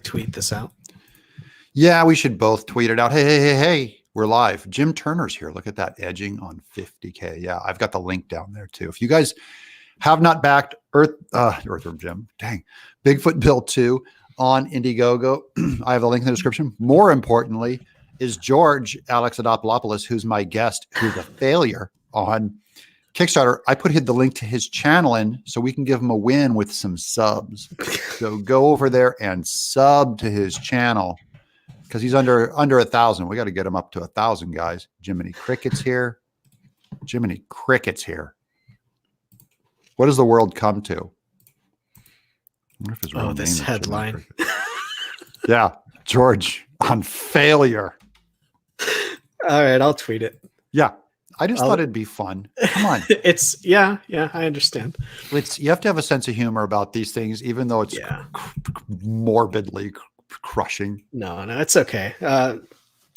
Tweet this out. Yeah, we should both tweet it out. Hey, we're live. Jim Turner's here. Look at that, edging on 50K. Yeah, I've got the link down there too. If you guys have not backed Earthworm Jim, dang, Bigfoot Bill 2 on Indiegogo, I have the link in the description. More importantly is George Alexopoulos, who's my guest, who's a failure on Kickstarter. I put the link to his channel in so we can give him a win with some subs. So go over there and sub to his channel because he's under 1,000. We got to get him up to 1,000, guys. Jiminy Cricket's here. Jiminy Cricket's here. What does the world come to? I wonder if his real name this is headline. Yeah, George on failure. All right, I'll tweet it. Yeah. I just thought it'd be fun. Come on. It's yeah, I understand. You have to have a sense of humor about these things, even though it's morbidly crushing. No, it's okay.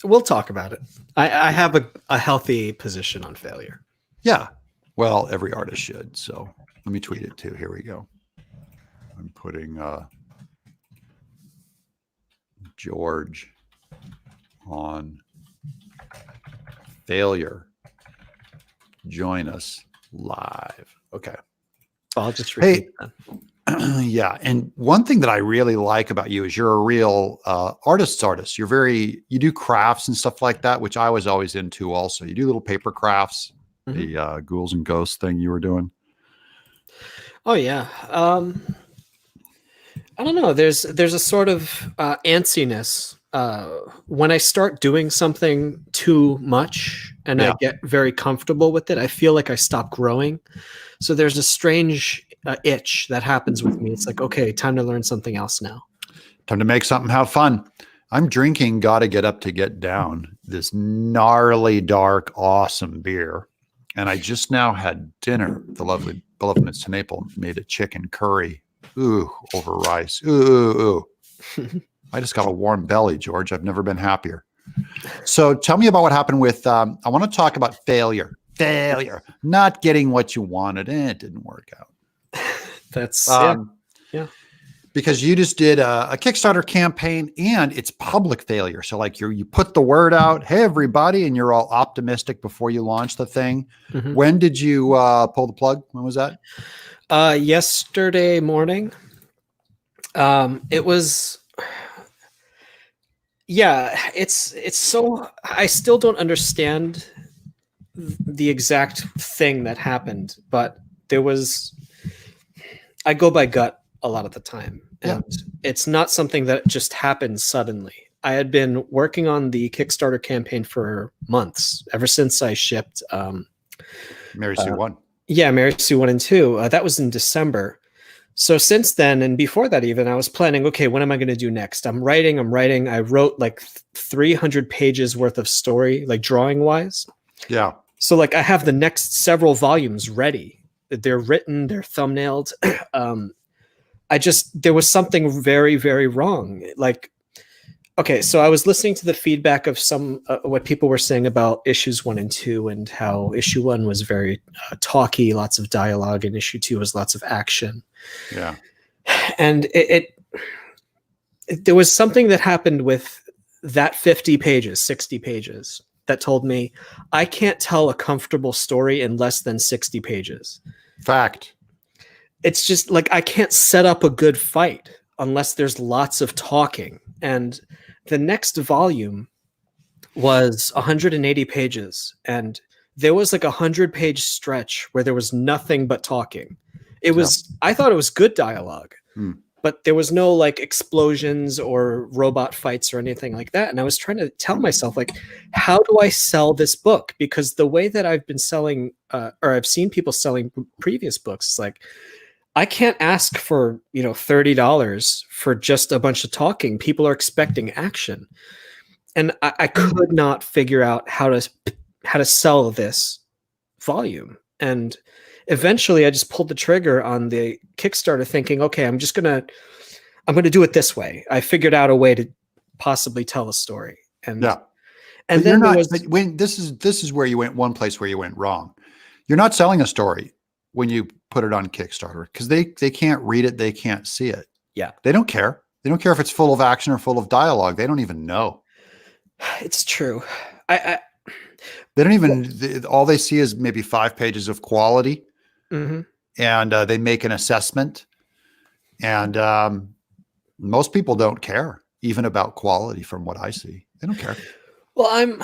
We'll talk about it. I have a healthy position on failure. Yeah. Well, every artist should. So let me tweet it too. Here we go. I'm putting George on failure. Join us live. Okay. I'll just repeat that. Yeah. And one thing that I really like about you is you're a real artist. You do crafts and stuff like that, which I was always into also. You do little paper crafts, the ghouls and ghosts thing you were doing. Oh yeah. I don't know. There's a sort of antsiness when I start doing something too much and I get very comfortable with it. I feel like I stop growing. So there's a strange itch that happens with me. It's like, okay, time to learn something else now. Time to make something have fun. I'm drinking Gotta Get Up to Get Down, this gnarly, dark, awesome beer. And I just now had dinner. The lovely beloved Miss Maple made a chicken curry. Ooh, over rice. Ooh. I just got a warm belly, George. I've never been happier. So tell me about what happened with, I want to talk about failure, not getting what you wanted. And it didn't work out. That's, yeah. Because you just did a Kickstarter campaign and it's public failure. So like you put the word out, hey, everybody, and you're all optimistic before you launch the thing. Mm-hmm. When did you pull the plug? When was that? Yesterday morning. It was, it's so, I still don't understand the exact thing that happened, but I go by gut a lot of the time, and it's not something that just happened suddenly. I had been working on the Kickstarter campaign for months, ever since I shipped Mary Sue 1. Yeah, Mary Sue 1 and 2. That was in December. So since then, and before that even, I was planning, okay, what am I going to do next? I'm writing. I wrote like 300 pages worth of story, like drawing wise. Yeah. So like I have the next several volumes ready. They're written, they're thumbnailed. There was something very, very wrong. Like, okay, so I was listening to the feedback of some, what people were saying about issues 1 and 2 and how issue 1 was very talky, lots of dialogue, and issue 2 was lots of action. Yeah. And there was something that happened with that 50 pages, 60 pages that told me I can't tell a comfortable story in less than 60 pages. Fact. It's just like, I can't set up a good fight unless there's lots of talking. And the next volume was 180 pages. And there was like 100-page stretch where there was nothing but talking. It was, I thought it was good dialogue, but there was no like explosions or robot fights or anything like that. And I was trying to tell myself, like, how do I sell this book? Because the way that I've been selling, or I've seen people selling previous books, is like, I can't ask for, $30 for just a bunch of talking. People are expecting action. And I could not figure out how to sell this volume. And eventually I just pulled the trigger on the Kickstarter thinking, okay, I'm going to do it this way. I figured out a way to possibly tell a story. And and then this is where you went, one place where you went wrong. You're not selling a story when you put it on Kickstarter because they can't read it. They can't see it. Yeah. They don't care. They don't care if it's full of action or full of dialogue. They don't even know. It's true. I They don't even, all they see is maybe 5 pages of quality, mhm. and they make an assessment. And most people don't care even about quality from what I see. They don't care. Well, all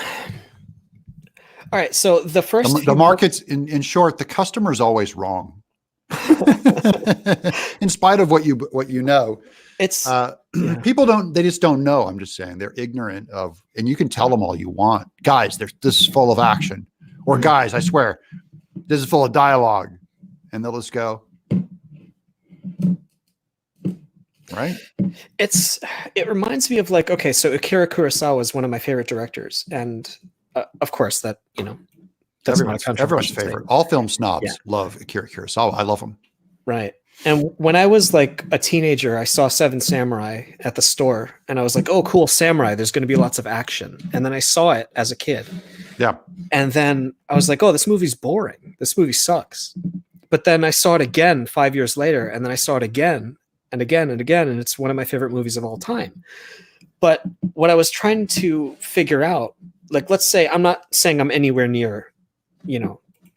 right. So the first The few market's, in short, the customer's always wrong. In spite of what you know, it's yeah. people they just don't know. I'm just saying they're ignorant of, and you can tell them all you want. Guys, this is full of action. Or guys, I swear, this is full of dialogue. And they'll just go, right? It reminds me of like, okay, so Akira Kurosawa is one of my favorite directors. And of course that, that's Everyone's favorite. All film snobs love Akira Kurosawa. I love him. Right. And when I was like a teenager, I saw Seven Samurai at the store and I was like, oh, cool, samurai. There's going to be lots of action. And then I saw it as a kid. Yeah. And then I was like, oh, this movie's boring. This movie sucks. But then I saw it again 5 years later. And then I saw it again and again and again. And it's one of my favorite movies of all time. But what I was trying to figure out, like, let's say, I'm not saying I'm anywhere near,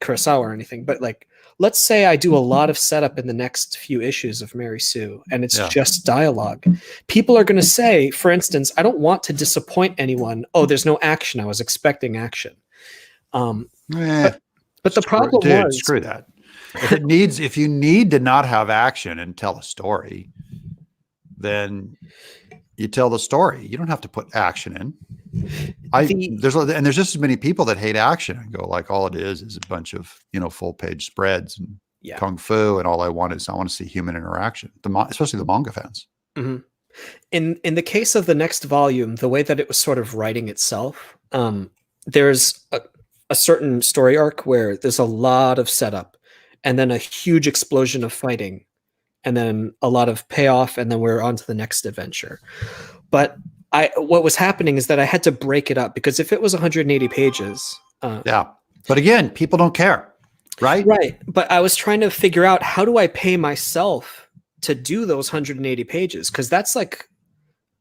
Kurosawa or anything, but like, let's say I do a lot of setup in the next few issues of Mary Sue and it's just dialogue. People are going to say, for instance, I don't want to disappoint anyone. Oh, there's no action. I was expecting action. But the problem was, screw that. If you need to not have action and tell a story, then you tell the story. You don't have to put action in. There's just as many people that hate action and go like, all it is a bunch of full page spreads and kung fu, and all I want to see human interaction. Especially the manga fans. Mm-hmm. In the case of the next volume, the way that it was sort of writing itself, there's a certain story arc where there's a lot of setup, and then a huge explosion of fighting, and then a lot of payoff, and then we're on to the next adventure. But what was happening is that I had to break it up, because if it was 180 pages, but again, people don't care, right? Right. But I was trying to figure out, how do I pay myself to do those 180 pages? Because that's like,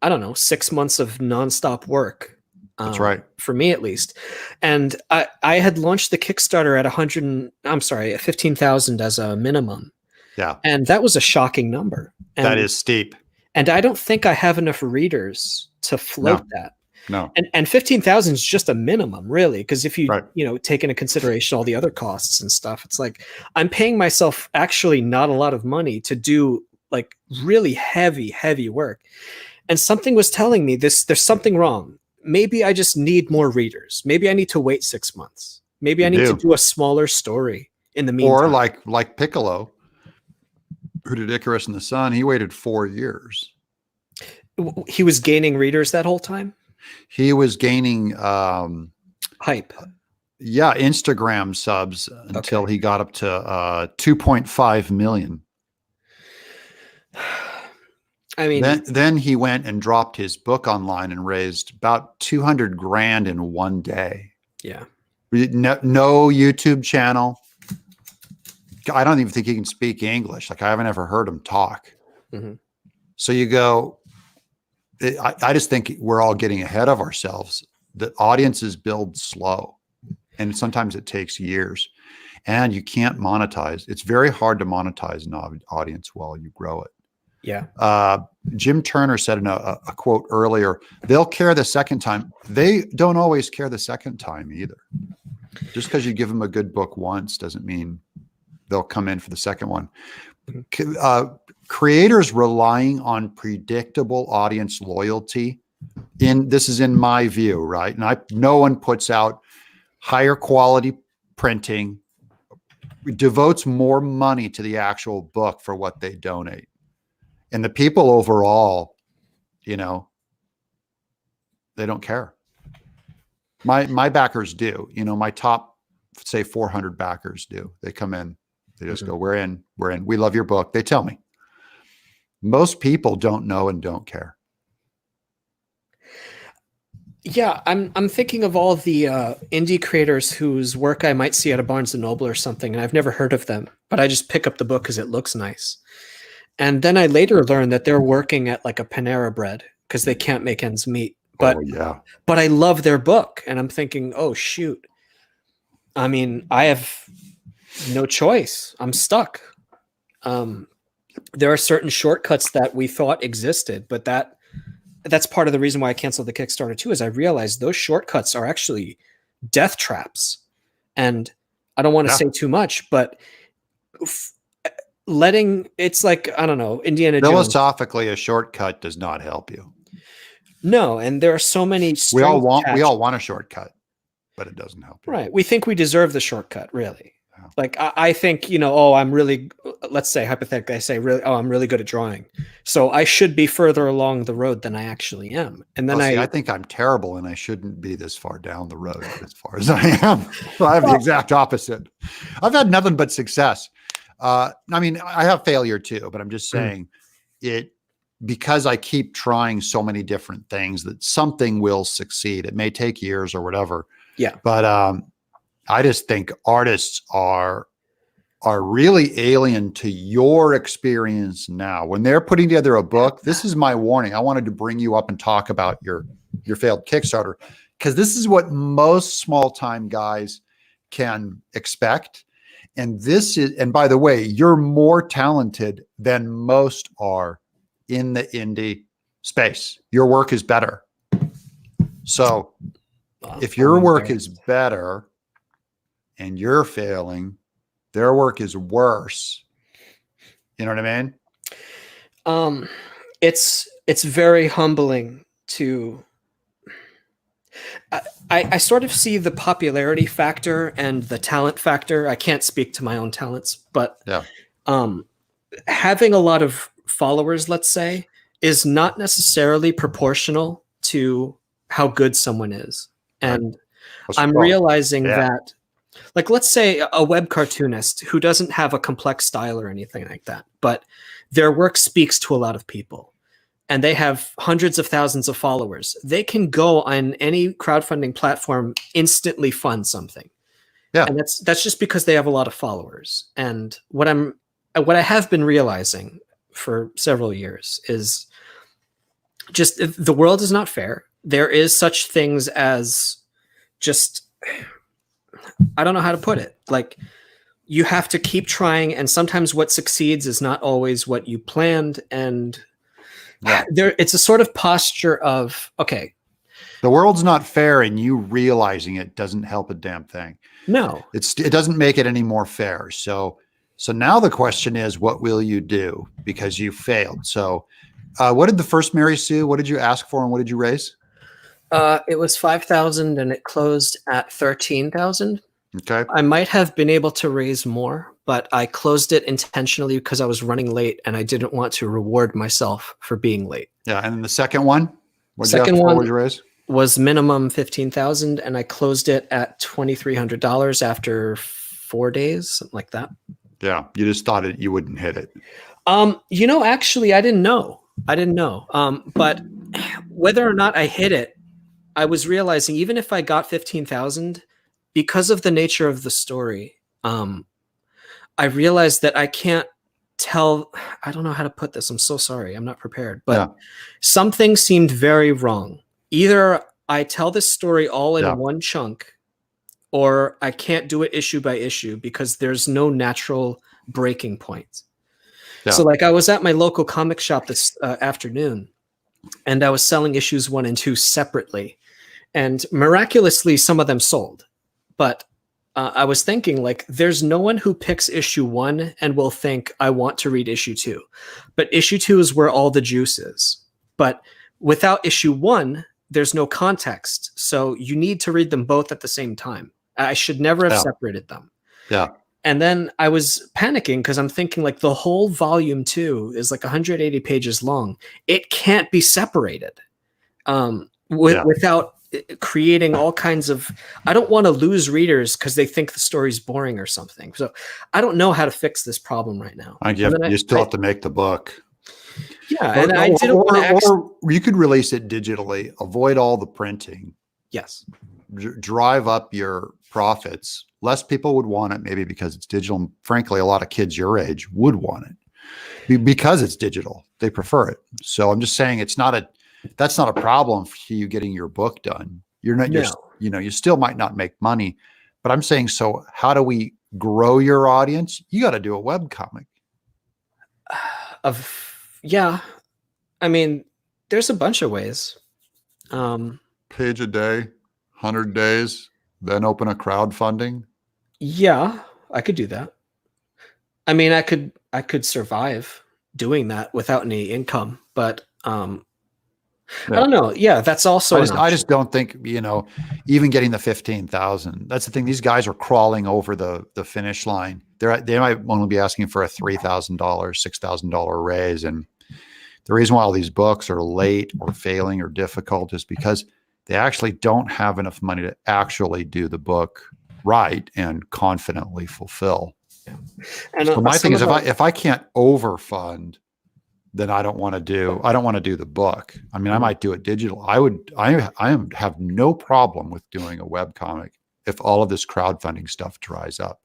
I don't know, 6 months of nonstop work. That's right. For me, at least. And I had launched the Kickstarter at 15,000 as a minimum. Yeah. And that was a shocking number. And that is steep. And I don't think I have enough readers to float that. No. And 15,000 is just a minimum, really, because if you take into consideration all the other costs and stuff, it's like I'm paying myself actually not a lot of money to do like really heavy work. And something was telling me there's something wrong. Maybe I just need more readers. Maybe I need to wait 6 months. Maybe I need to do a smaller story in the meantime. Or like Piccolo, who did Icarus and the Sun, he waited 4 years. He was gaining readers that whole time? He was gaining hype. Yeah, Instagram subs until he got up to 2.5 million. I mean, then he went and dropped his book online and raised about 200 grand in one day. Yeah. No YouTube channel. I don't even think he can speak English. Like, I haven't ever heard him talk. Mm-hmm. So you go, I just think we're all getting ahead of ourselves. The audiences build slow, and sometimes it takes years, and you can't monetize. It's very hard to monetize an audience while you grow it. Yeah. Jim Turner said in a quote earlier, they'll care the second time. They don't always care the second time either. Just because you give them a good book once doesn't mean they'll come in for the second one. Creators relying on predictable audience loyalty, this is in my view, right? And no one puts out higher quality printing, devotes more money to the actual book for what they donate. And the people overall, they don't care. My backers do. My top, say 400 backers do. They come in, they just go, we're in. We love your book. They tell me. Most people don't know and don't care. Yeah, I'm thinking of all the indie creators whose work I might see at a Barnes & Noble or something, and I've never heard of them, but I just pick up the book because it looks nice. And then I later learned that they're working at like a Panera Bread because they can't make ends meet. Oh yeah. But I love their book, and I'm thinking, oh shoot. I mean, I have no choice. I'm stuck. There are certain shortcuts that we thought existed, but that's part of the reason why I canceled the Kickstarter too, is I realized those shortcuts are actually death traps. And I don't want to say too much, but it's like, I don't know, Indiana Jones. Philosophically, a shortcut does not help you. No, and there are so many. We all want a shortcut, but it doesn't help you. Right. We think we deserve the shortcut, really. Yeah. Like I think, oh, I'm really, let's say hypothetically, I say really, oh, I'm really good at drawing, so I should be further along the road than I actually am. And then I think I'm terrible and I shouldn't be this far down the road as far as I am. So I have the exact opposite. I've had nothing but success. I mean, I have failure too, but I'm just saying because I keep trying so many different things, that something will succeed. It may take years or whatever. Yeah. But I just think artists are really alien to your experience now. When they're putting together a book, this is my warning. I wanted to bring you up and talk about your failed Kickstarter, because this is what most small-time guys can expect. And and by the way, you're more talented than most are in the indie space. Your work is better. So if your work is better and you're failing, their work is worse. You know what I mean? It's very humbling to, I sort of see the popularity factor and the talent factor. I can't speak to my own talents, but having a lot of followers, let's say, is not necessarily proportional to how good someone is. And I'm realizing that, like, let's say a web cartoonist who doesn't have a complex style or anything like that, but their work speaks to a lot of people and they have hundreds of thousands of followers. They can go on any crowdfunding platform, instantly fund something. Yeah. And that's just because they have a lot of followers. And what I have been realizing for several years is just the world is not fair. There is such things as just, I don't know how to put it. Like, you have to keep trying, and sometimes what succeeds is not always what you planned. And it's a sort of posture of, okay, the world's not fair, and you realizing it doesn't help a damn thing. No, it doesn't make it any more fair. So now the question is, what will you do? Because you failed. So what did the first Mary Sue, what did you ask for and what did you raise? It was 5,000 and it closed at 13,000. Okay. I might have been able to raise more, but I closed it intentionally because I was running late and I didn't want to reward myself for being late. Yeah. And then the second one? What did you raise? Was minimum 15,000 and I closed it at $2,300 after 4 days, something like that. Yeah. You just thought you wouldn't hit it. Actually, I didn't know. But whether or not I hit it, I was realizing even if I got 15,000, because of the nature of the story, I realized that I can't tell. I don't know how to put this. I'm so sorry. I'm not prepared. But something seemed very wrong. Either I tell this story all in one chunk, or I can't do it issue by issue because there's no natural breaking point. Yeah. So like I was at my local comic shop this afternoon, and I was selling issues 1 and 2 separately. And miraculously, some of them sold. But I was thinking, like, there's no one who picks issue 1 and will think, I want to read issue 2. But issue 2 is where all the juice is. But without issue 1, there's no context. So you need to read them both at the same time. I should never have separated them. Yeah. And then I was panicking because I'm thinking, like, the whole volume 2 is like 180 pages long. It can't be separated without creating all kinds of, I don't want to lose readers because they think the story's boring or something. So I don't know how to fix this problem right now. You still have to make the book. Yeah. And I didn't or you could release it digitally, avoid all the printing. Yes. Drive up your profits. Less people would want it, maybe because it's digital. And frankly, a lot of kids your age would want it. because it's digital. They prefer it. So I'm just saying that's not a problem for you getting your book done. No. You still might not make money, but I'm saying, so how do we grow your audience? You got to do a webcomic. Yeah. I mean, there's a bunch of ways. Page a day, 100 days, then open a crowdfunding. Yeah, I could do that. I mean, I could survive doing that without any income, but I don't know. Yeah, that's also I just don't think, even getting the 15,000, that's the thing. These guys are crawling over the finish line. They might only be asking for a $3,000, $6,000 raise. And the reason why all these books are late or failing or difficult is because they actually don't have enough money to actually do the book right and confidently fulfill. And so my thing is, if I can't overfund, then I don't want to do the book. I mean, I might do it digital. I have no problem with doing a webcomic if all of this crowdfunding stuff dries up.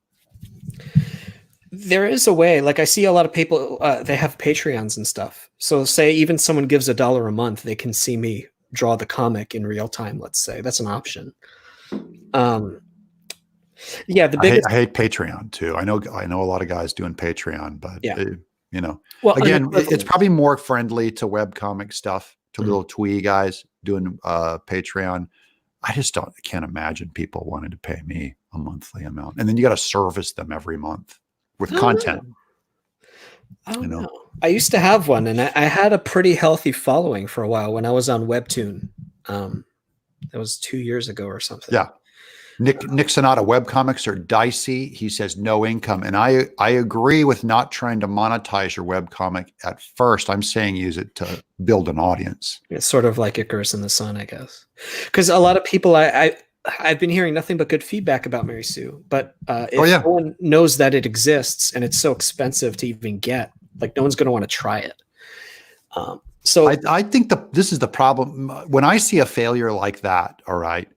There is a way. Like, I see a lot of people, they have Patreons and stuff. So say even someone gives $1 a month, they can see me draw the comic in real time. Let's say that's an option. Yeah, I hate Patreon too. I know a lot of guys doing Patreon, but yeah. Well, again, it's probably more friendly to webcomic stuff, to little twee guys doing Patreon. I can't imagine people wanting to pay me a monthly amount, and then you got to service them every month with content. I don't know. I used to have one, and I had a pretty healthy following for a while when I was on Webtoon. That was 2 years ago or something. Yeah. Nick Sonata, webcomics are dicey. He says no income. And I agree with not trying to monetize your webcomic at first. I'm saying use it to build an audience. It's sort of like Icarus in the Sun, I guess. Because a lot of people, I've been hearing nothing but good feedback about Mary Sue. But if no one knows that it exists and it's so expensive to even get, like, no one's going to want to try it. So I think this is the problem. When I see a failure like that, all right,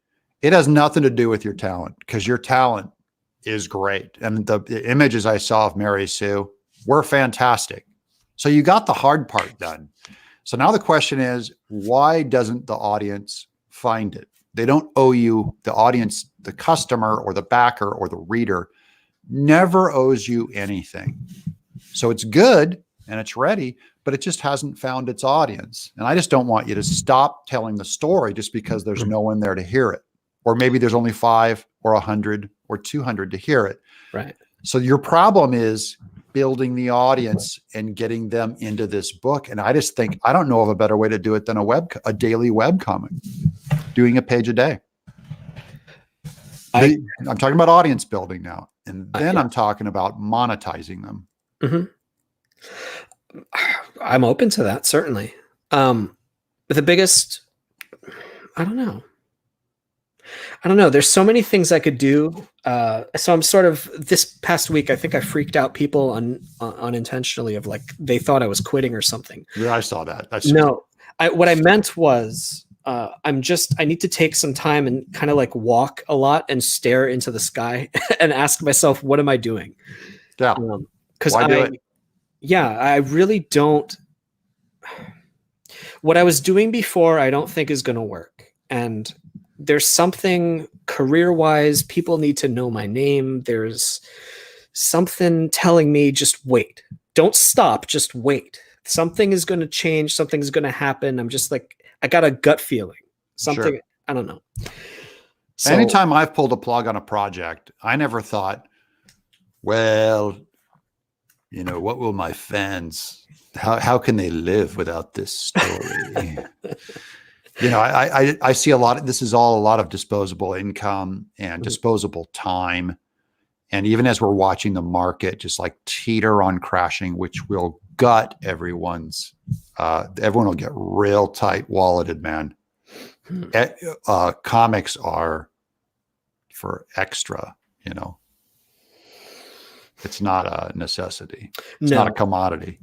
it has nothing to do with your talent, because your talent is great. And the images I saw of Mary Sue were fantastic. So you got the hard part done. So now the question is, why doesn't the audience find it? They don't owe you, the audience, the customer or the backer or the reader never owes you anything. So it's good and it's ready, but it just hasn't found its audience. And I just don't want you to stop telling the story just because there's no one there to hear it. Or maybe there's only 5 or 100 or 200 to hear it. Right. So your problem is building the audience and getting them into this book. And I just think, I don't know of a better way to do it than a daily webcomic, doing a page a day. I'm talking about audience building now. And then I'm talking about monetizing them. Mm-hmm. I'm open to that, certainly. But the biggest, I don't know. There's so many things I could do. So I'm sort of, this past week, I think I freaked out people unintentionally of, like, they thought I was quitting or something. Yeah, I saw that. What I meant was, I need to take some time and kind of like walk a lot and stare into the sky and ask myself, what am I doing? Yeah. Because I really don't. What I was doing before, I don't think is going to work. And there's something career-wise, people need to know my name. There's something telling me, just wait. Don't stop, just wait. Something is going to change. Something is going to happen. I'm just like, I got a gut feeling. Something, I don't know. So, anytime I've pulled a plug on a project, I never thought, well, what will my fans, how can they live without this story? I see this is all a lot of disposable income and disposable time. And even as we're watching the market just like teeter on crashing, which will gut everyone will get real tight walleted, man. Comics are for extra, it's not a necessity. It's not a commodity.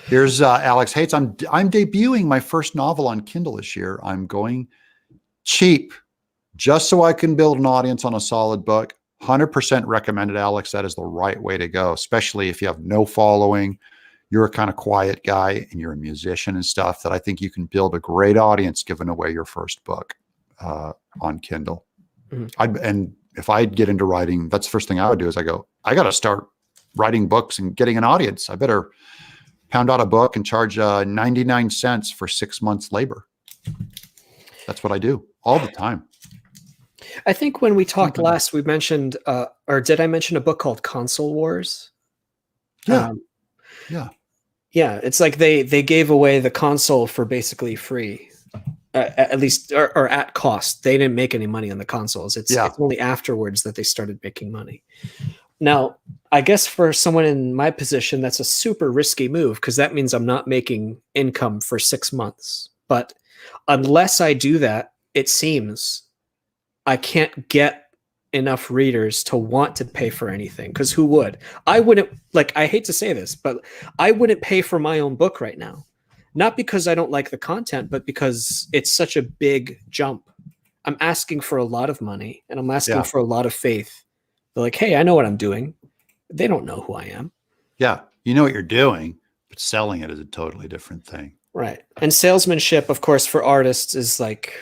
Here's Alex Hates. I'm debuting my first novel on Kindle this year. I'm going cheap just so I can build an audience on a solid book. 100% recommended, Alex. That is the right way to go, especially if you have no following. you're a kind of quiet guy and you're a musician and stuff, that I think you can build a great audience giving away your first book on Kindle. And if I get into writing, that's the first thing I would do is I got to start writing books and getting an audience. I better pound out a book and charge 99 cents for 6 months labor. That's what I do all the time. I think when we talked last, we mentioned, or did I mention a book called Console Wars? Yeah. Yeah. It's like they gave away the console for basically free, at least, or at cost. They didn't make any money on the consoles. It's only afterwards that they started making money. Now, I guess for someone in my position, that's a super risky move because that means I'm not making income for 6 months. But unless I do that, it seems I can't get enough readers to want to pay for anything, because who would? I wouldn't, like, I hate to say this, but I wouldn't pay for my own book right now. Not because I don't like the content, but because it's such a big jump. I'm asking for a lot of money and I'm asking for a lot of faith. They're like, hey, I know what I'm doing. They don't know who I am. Yeah. You know what you're doing, but selling it is a totally different thing. Right. And salesmanship, of course, for artists is like,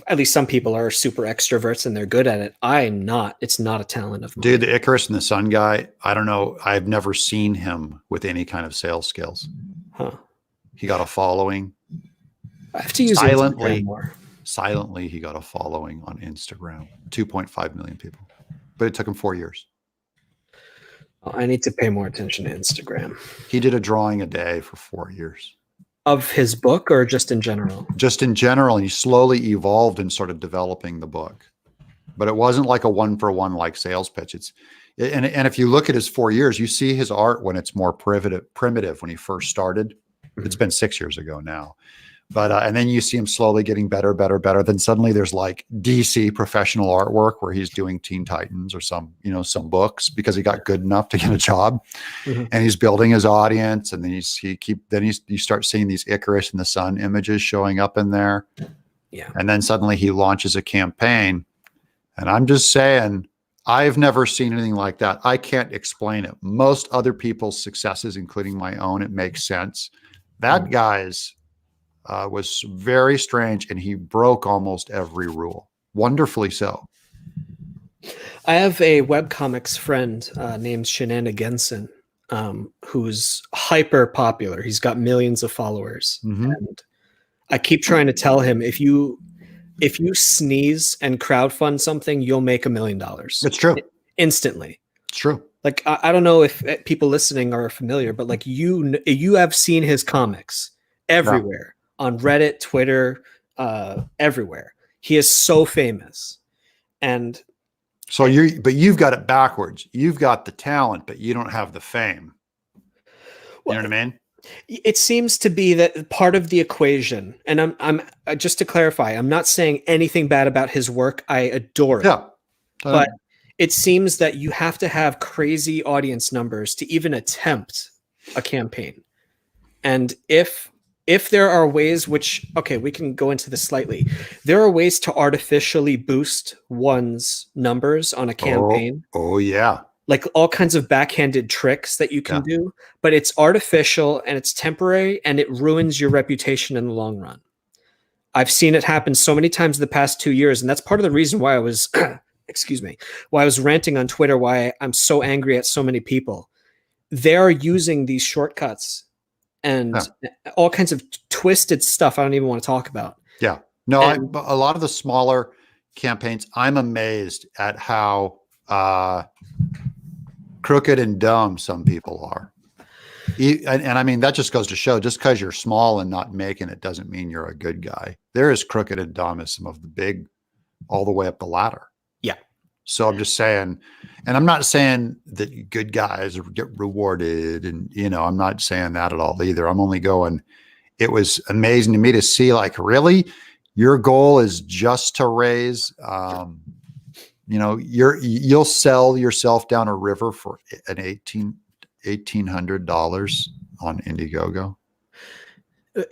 at least some people are super extroverts and they're good at it. I'm not. It's not a talent of mine. Dude, the Icarus and the Sun guy, I don't know. I've never seen him with any kind of sales skills. Huh. He got a following. I have to use Instagram more. Silently, he got a following on Instagram. 2.5 million people. But it took him 4 years. I need to pay more attention to Instagram. He did a drawing a day for 4 years. Of his book or just in general? Just in general. And he slowly evolved and started developing the book. But it wasn't like a one-for-one like sales pitch. And if you look at his 4 years, you see his art when it's more primitive when he first started. It's been 6 years ago now. But and then you see him slowly getting better. Then suddenly there's like DC professional artwork where he's doing Teen Titans or some books because he got good enough to get a job, and he's building his audience. And then you start seeing these Icarus and the Sun images showing up in there. Yeah. And then suddenly he launches a campaign, and I'm just saying, I've never seen anything like that. I can't explain it. Most other people's successes, including my own, it makes sense. That guy's was very strange, and he broke almost every rule. Wonderfully so. I have a webcomics friend named Shenaniganson, who's hyper popular. He's got millions of followers. And I keep trying to tell him, if you sneeze and crowdfund something, you'll make $1 million. It's true. Instantly. It's true. Like, I don't know if people listening are familiar, but like you have seen his comics everywhere. On Reddit, Twitter, everywhere. He is so famous. And so you've got it backwards. You've got the talent, but you don't have the fame. You know what I mean? It seems to be that part of the equation, and I'm just to clarify, I'm not saying anything bad about his work. I adore it. Yeah. But it seems that you have to have crazy audience numbers to even attempt a campaign. And if there are ways we can go into this slightly. There are ways to artificially boost one's numbers on a campaign. Oh yeah. Like all kinds of backhanded tricks that you can do, but it's artificial and it's temporary and it ruins your reputation in the long run. I've seen it happen so many times in the past 2 years. And that's part of the reason why I was, why I was ranting on Twitter, why I'm so angry at so many people. They're using these shortcuts and all kinds of twisted stuff I don't even want to talk about. Yeah. No, a lot of the smaller campaigns, I'm amazed at how crooked and dumb some people are. And I mean, that just goes to show, just because you're small and not making it doesn't mean you're a good guy. They're as crooked and dumb as some of the big, all the way up the ladder. Yeah. So I'm just saying, and I'm not saying that good guys get rewarded, and I'm not saying that at all either. I'm only going, it was amazing to me to see, like, really, your goal is just to raise, you'll sell yourself down a river for an $1,800 on Indiegogo.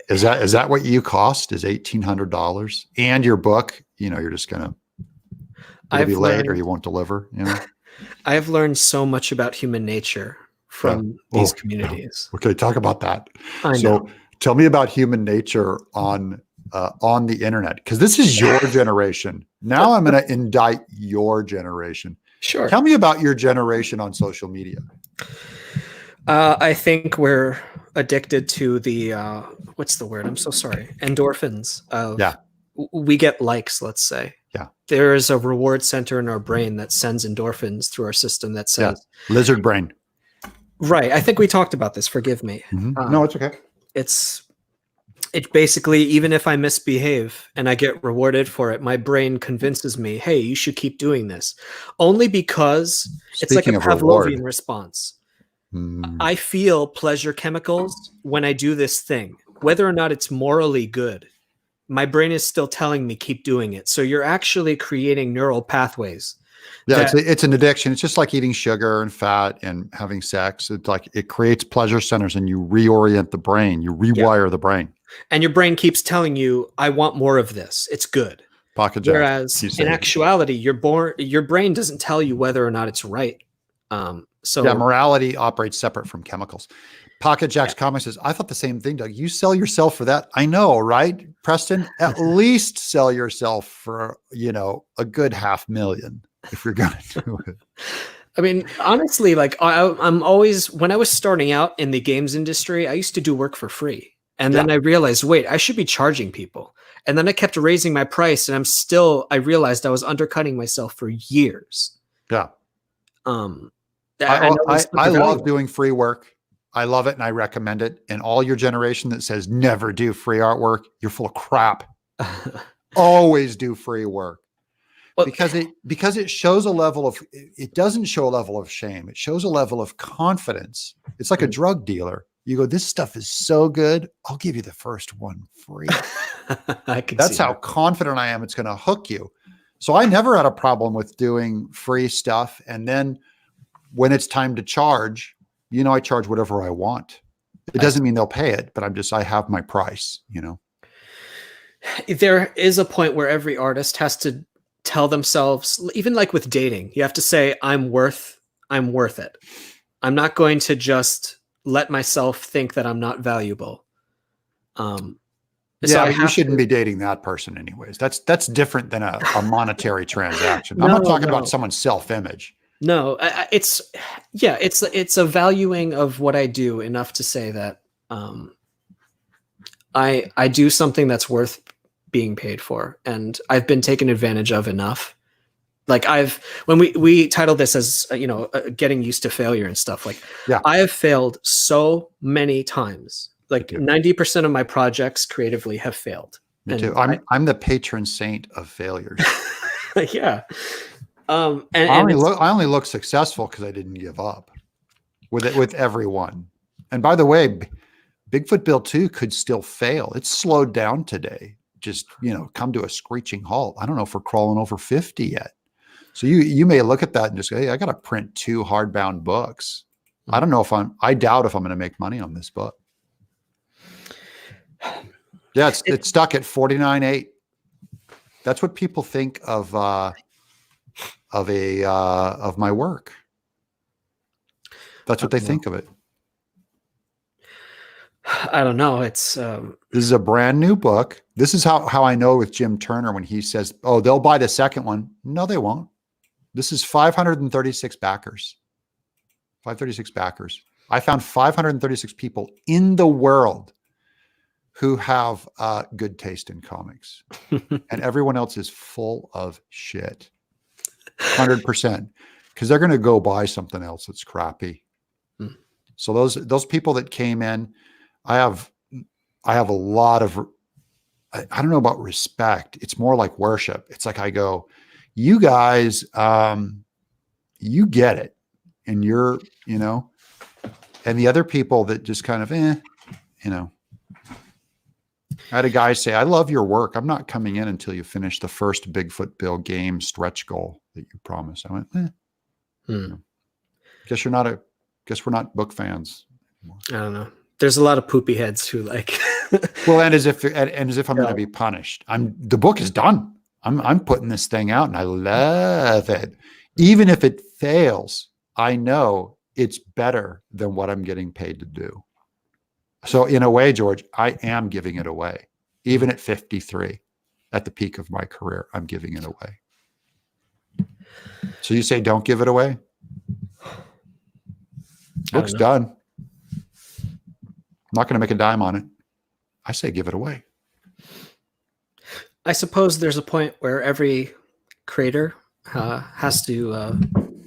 Is that what you cost? Is $1,800 and your book? You're just gonna. It'll be late or you won't deliver. I have learned so much about human nature from these communities. Okay, talk about that. I know. So tell me about human nature on the internet, because this is your generation. Now I'm going to indict your generation. Sure. Tell me about your generation on social media. I think we're addicted to the what's the word? I'm so sorry. Endorphins of we get likes, let's say. Yeah. There is a reward center in our brain that sends endorphins through our system that says lizard brain. Right. I think we talked about this. Forgive me. No, it's okay. It's basically, even if I misbehave and I get rewarded for it, my brain convinces me, hey, you should keep doing this. Only because it's like a Pavlovian response. I feel pleasure chemicals when I do this thing, whether or not it's morally good. My brain is still telling me keep doing it. So you're actually creating neural pathways. Yeah, it's an addiction. It's just like eating sugar and fat and having sex. It's like it creates pleasure centers, and you reorient the brain. You rewire the brain. And your brain keeps telling you, I want more of this. It's good. Whereas in actuality, your brain doesn't tell you whether or not it's right. So morality operates separate from chemicals. Pocket Jack's comment says, I thought the same thing, Doug. You sell yourself for that. I know, right? Preston, at least sell yourself for, a good $500,000 if you're going to do it. I mean, honestly, like I'm always, when I was starting out in the games industry, I used to do work for free. And then I realized, wait, I should be charging people. And then I kept raising my price, and I realized I was undercutting myself for years. Yeah. I love doing free work. I love it, and I recommend it. And all your generation that says never do free artwork, you're full of crap. Always do free work. Well, because it shows a level of, it doesn't show a level of shame. It shows a level of confidence. It's like a drug dealer. You go, this stuff is so good, I'll give you the first one free. That's how confident I am it's going to hook you. So I never had a problem with doing free stuff. And then when it's time to charge, I charge whatever I want. It doesn't mean they'll pay it, but I have my price, There is a point where every artist has to tell themselves, even like with dating, you have to say, I'm worth it. I'm not going to just let myself think that I'm not valuable. You shouldn't be dating that person anyways. That's different than a monetary transaction. I'm not talking about someone's self-image. No, it's a valuing of what I do enough to say that I do something that's worth being paid for, and I've been taken advantage of enough. Like when we titled this as getting used to failure and stuff. Like I have failed so many times. Like 90% of my projects creatively have failed. Me too. I'm the patron saint of failures. Yeah. I only look successful because I didn't give up with everyone. And by the way, Bigfoot Bill 2 could still fail. It's slowed down today. Just, come to a screeching halt. I don't know if we're crawling over 50 yet. So you may look at that and just go, hey, I got to print 2 hardbound books. I don't know I doubt if I'm going to make money on this book. Yeah, it's stuck at 49.8. That's what people think of my work. That's what they think of it. I don't know. It's this is a brand new book. This is how I know with Jim Turner when he says, "Oh, they'll buy the second one." No, they won't. This is 536 backers. 536 backers. I found 536 people in the world who have good taste in comics, and everyone else is full of shit. 100%, because they're going to go buy something else that's crappy. So those people that came in, I have a lot of, I don't know about respect. It's more like worship. It's like I go, you guys, you get it, and you're, and the other people that just kind of, I had a guy say, I love your work. I'm not coming in until you finish the first Bigfoot Bill game stretch goal that you promised. I went, Guess we're not book fans anymore. I don't know. There's a lot of poopy heads who like, well, and as if I'm going to be punished. The book is done. I'm putting this thing out and I love it. Even if it fails, I know it's better than what I'm getting paid to do. So in a way, George, I am giving it away. Even at 53, at the peak of my career, I'm giving it away. So you say, don't give it away? Book's done. I'm not going to make a dime on it. I say, give it away. I suppose there's a point where every creator has to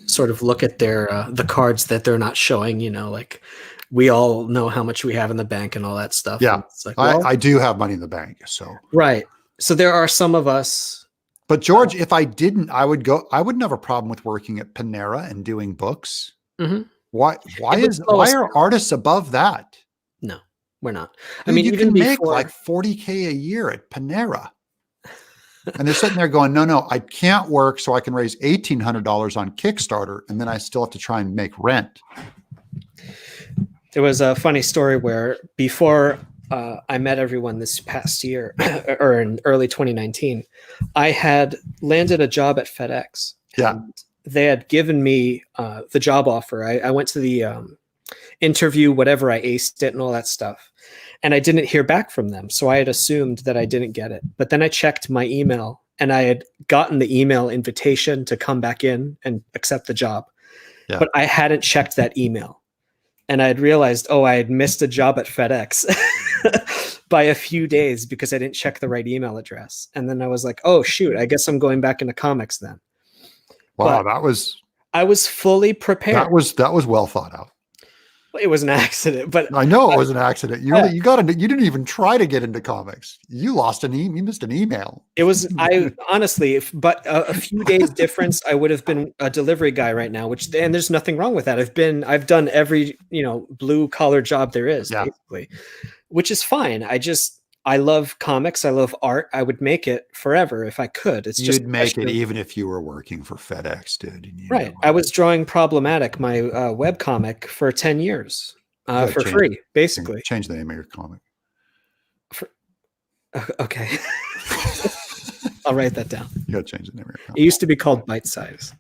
sort of look at their the cards that they're not showing, you know, like we all know how much we have in the bank and all that stuff. Yeah. It's like, well, I do have money in the bank. So right. So there are some of us. But George, if I didn't, I wouldn't have a problem with working at Panera and doing books. Mm-hmm. Why are artists above that? No, we're not. Dude, I mean, you can make like $40K a year at Panera. And they're sitting there going, no, I can't work so I can raise $1,800 on Kickstarter. And then I still have to try and make rent. There was a funny story where before I met everyone this past year or in early 2019, I had landed a job at FedEx. Yeah. And they had given me the job offer. I went to the interview, whatever, I aced it and all that stuff. And I didn't hear back from them. So I had assumed that I didn't get it. But then I checked my email and I had gotten the email invitation to come back in and accept the job. Yeah. But I hadn't checked that email. And I had realized, I had missed a job at FedEx by a few days because I didn't check the right email address. And then I was like, oh, shoot, I guess I'm going back into comics then. Wow, but I was fully prepared. That was well thought out. It was an accident, but I know it was an accident. You didn't even try to get into comics. You missed an email. It was, I honestly, but a few days difference, I would have been a delivery guy right now, and there's nothing wrong with that. I've done every, blue collar job there is, basically, which is fine. I love comics. I love art. I would make it forever if I could. You'd make it even if you were working for FedEx, dude. Right. I was drawing Problematic, my web comic, for 10 years for free, basically. Change the name of your comic. Okay. I'll write that down. You got to change the name of your comic. It used to be called Bite Size.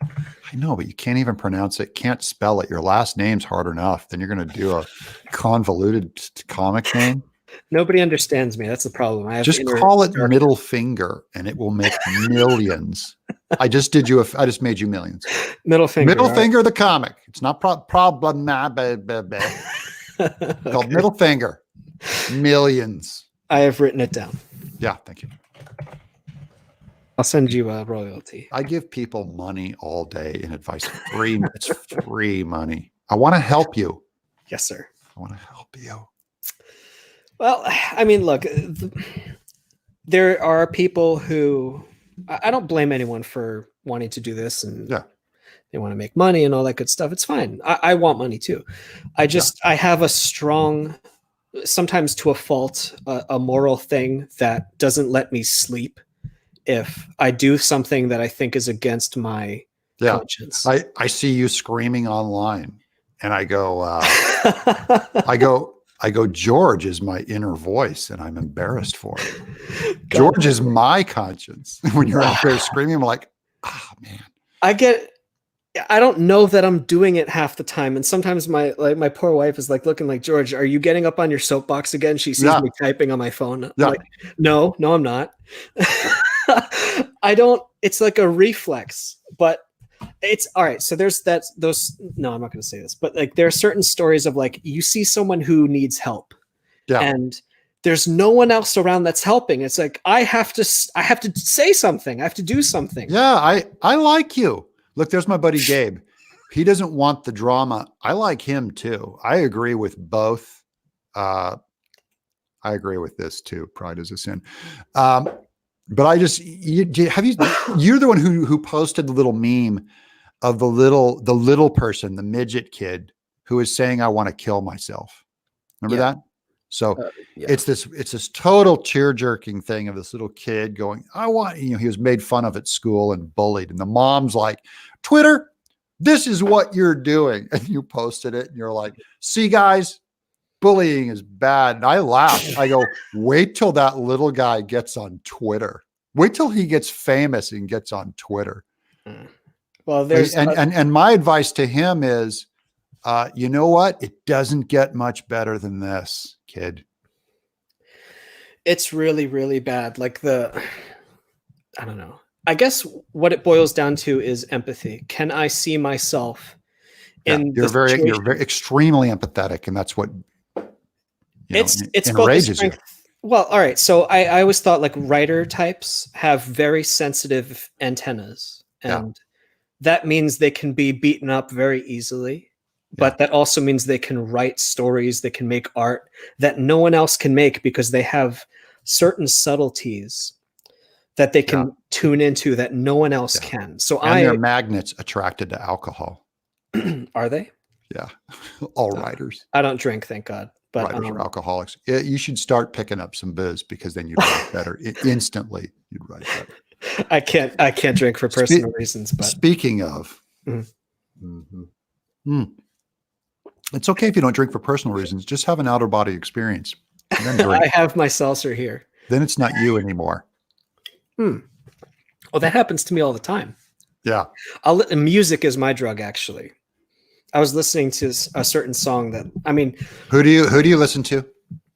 I know, but you can't even pronounce it. Can't spell it. Your last name's hard enough. Then you're going to do a convoluted comic name. Nobody understands me. That's the problem. I have just call it Middle Finger, and it will make millions. I just made you millions. Middle Finger. Middle Finger, the comic. It's not problem. Called Middle Finger. Millions. I have written it down. Yeah, thank you. I'll send you a royalty. I give people money all day in advice. It's free money. I want to help you. Yes, sir. I want to help you. Well, I mean, look, there are people who I don't blame anyone for wanting to do this and they want to make money and all that good stuff. It's fine. I want money too. I have a strong, sometimes to a fault, a moral thing that doesn't let me sleep if I do something that I think is against my conscience. I see you screaming online and I go, George is my inner voice, and I'm embarrassed for it. George is my conscience. When you're out there screaming, I'm like, man. I don't know that I'm doing it half the time. And sometimes my poor wife is like looking like, George, are you getting up on your soapbox again? She sees me typing on my phone. I'm like, no, I'm not. It's like a reflex, but it's all right. So no, I'm not going to say this, but like there are certain stories of like, you see someone who needs help and there's no one else around that's helping. It's like, I have to say something. I have to do something. Yeah. I like you. Look, there's my buddy Gabe. He doesn't want the drama. I like him too. I agree with both. I agree with this too. Pride is a sin. But you're the one who posted the little meme of the little person, the midget kid who is saying, I want to kill myself. Remember that? So it's this total tear jerking thing of this little kid going, he was made fun of at school and bullied. And the mom's like, Twitter, this is what you're doing. And you posted it and you're like, see guys, bullying is bad. And I laughed. I go, wait till that little guy gets on Twitter. Wait till he gets famous and gets on Twitter. Well, and my advice to him is You know what? It doesn't get much better than this, kid. It's really, really bad. Like I don't know. I guess what it boils down to is empathy. Can I see myself Yeah, in the you're situation? very extremely empathetic, and that's what It's both a enrages you. strength. Well, all right. So I always thought like writer types have very sensitive antennas, Yeah. and that means they can be beaten up very easily. Yeah. But that also means they can write stories, they can make art that no one else can make because they have certain subtleties that they can tune into that no one else can. So And they're magnets attracted to alcohol. Are they? Yeah. All writers. I don't drink, thank God. But Writers are alcoholics. You should start picking up some booze because then you'd write better. Instantly, you'd write better. I can't drink for personal reasons. But speaking of, it's okay if you don't drink for personal reasons. Just have an outer body experience. And then drink. I have my seltzer here. Then it's not you anymore. Well, that happens to me all the time. Yeah. Music is my drug, actually. I was listening to a certain song that, I mean, who do you listen to?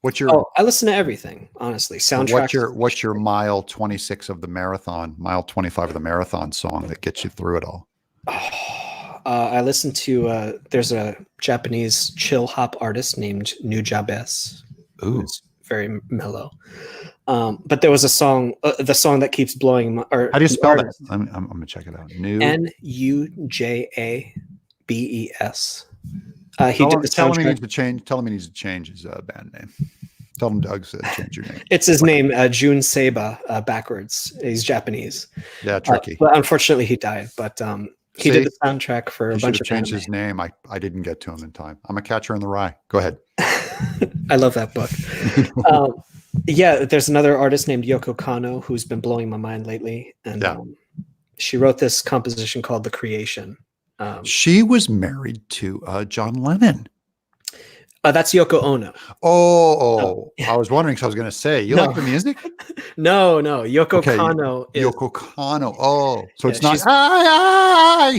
What's your? Oh, I listen to everything, honestly. Soundtrack. What's your mile 26 of the marathon, mile 25 of the marathon song that gets you through it all? I listen to there's a Japanese chill hop artist named Nujabes. Ooh, it's very mellow. But there was a song, the song that keeps blowing. How do you spell that? I'm gonna check it out. Nujabes. He tell did the soundtrack. Tell him he needs to change his band name. Tell him Doug said change your name. It's his name, Jun Seba, backwards. He's Japanese. Yeah, tricky. But unfortunately, he died. But he did the soundtrack for a bunch of changed his name. I didn't get to him in time. I'm a Catcher in the Rye. Go ahead. I love that book. Yeah, there's another artist named Yoko Kanno who's been blowing my mind lately. And she wrote this composition called The Creation. She was married to John Lennon. That's Yoko Ono. Oh. I was wondering, because I was going to say, you like the music? No. Yoko Kanno is... Yoko Kanno. Oh, so it's not...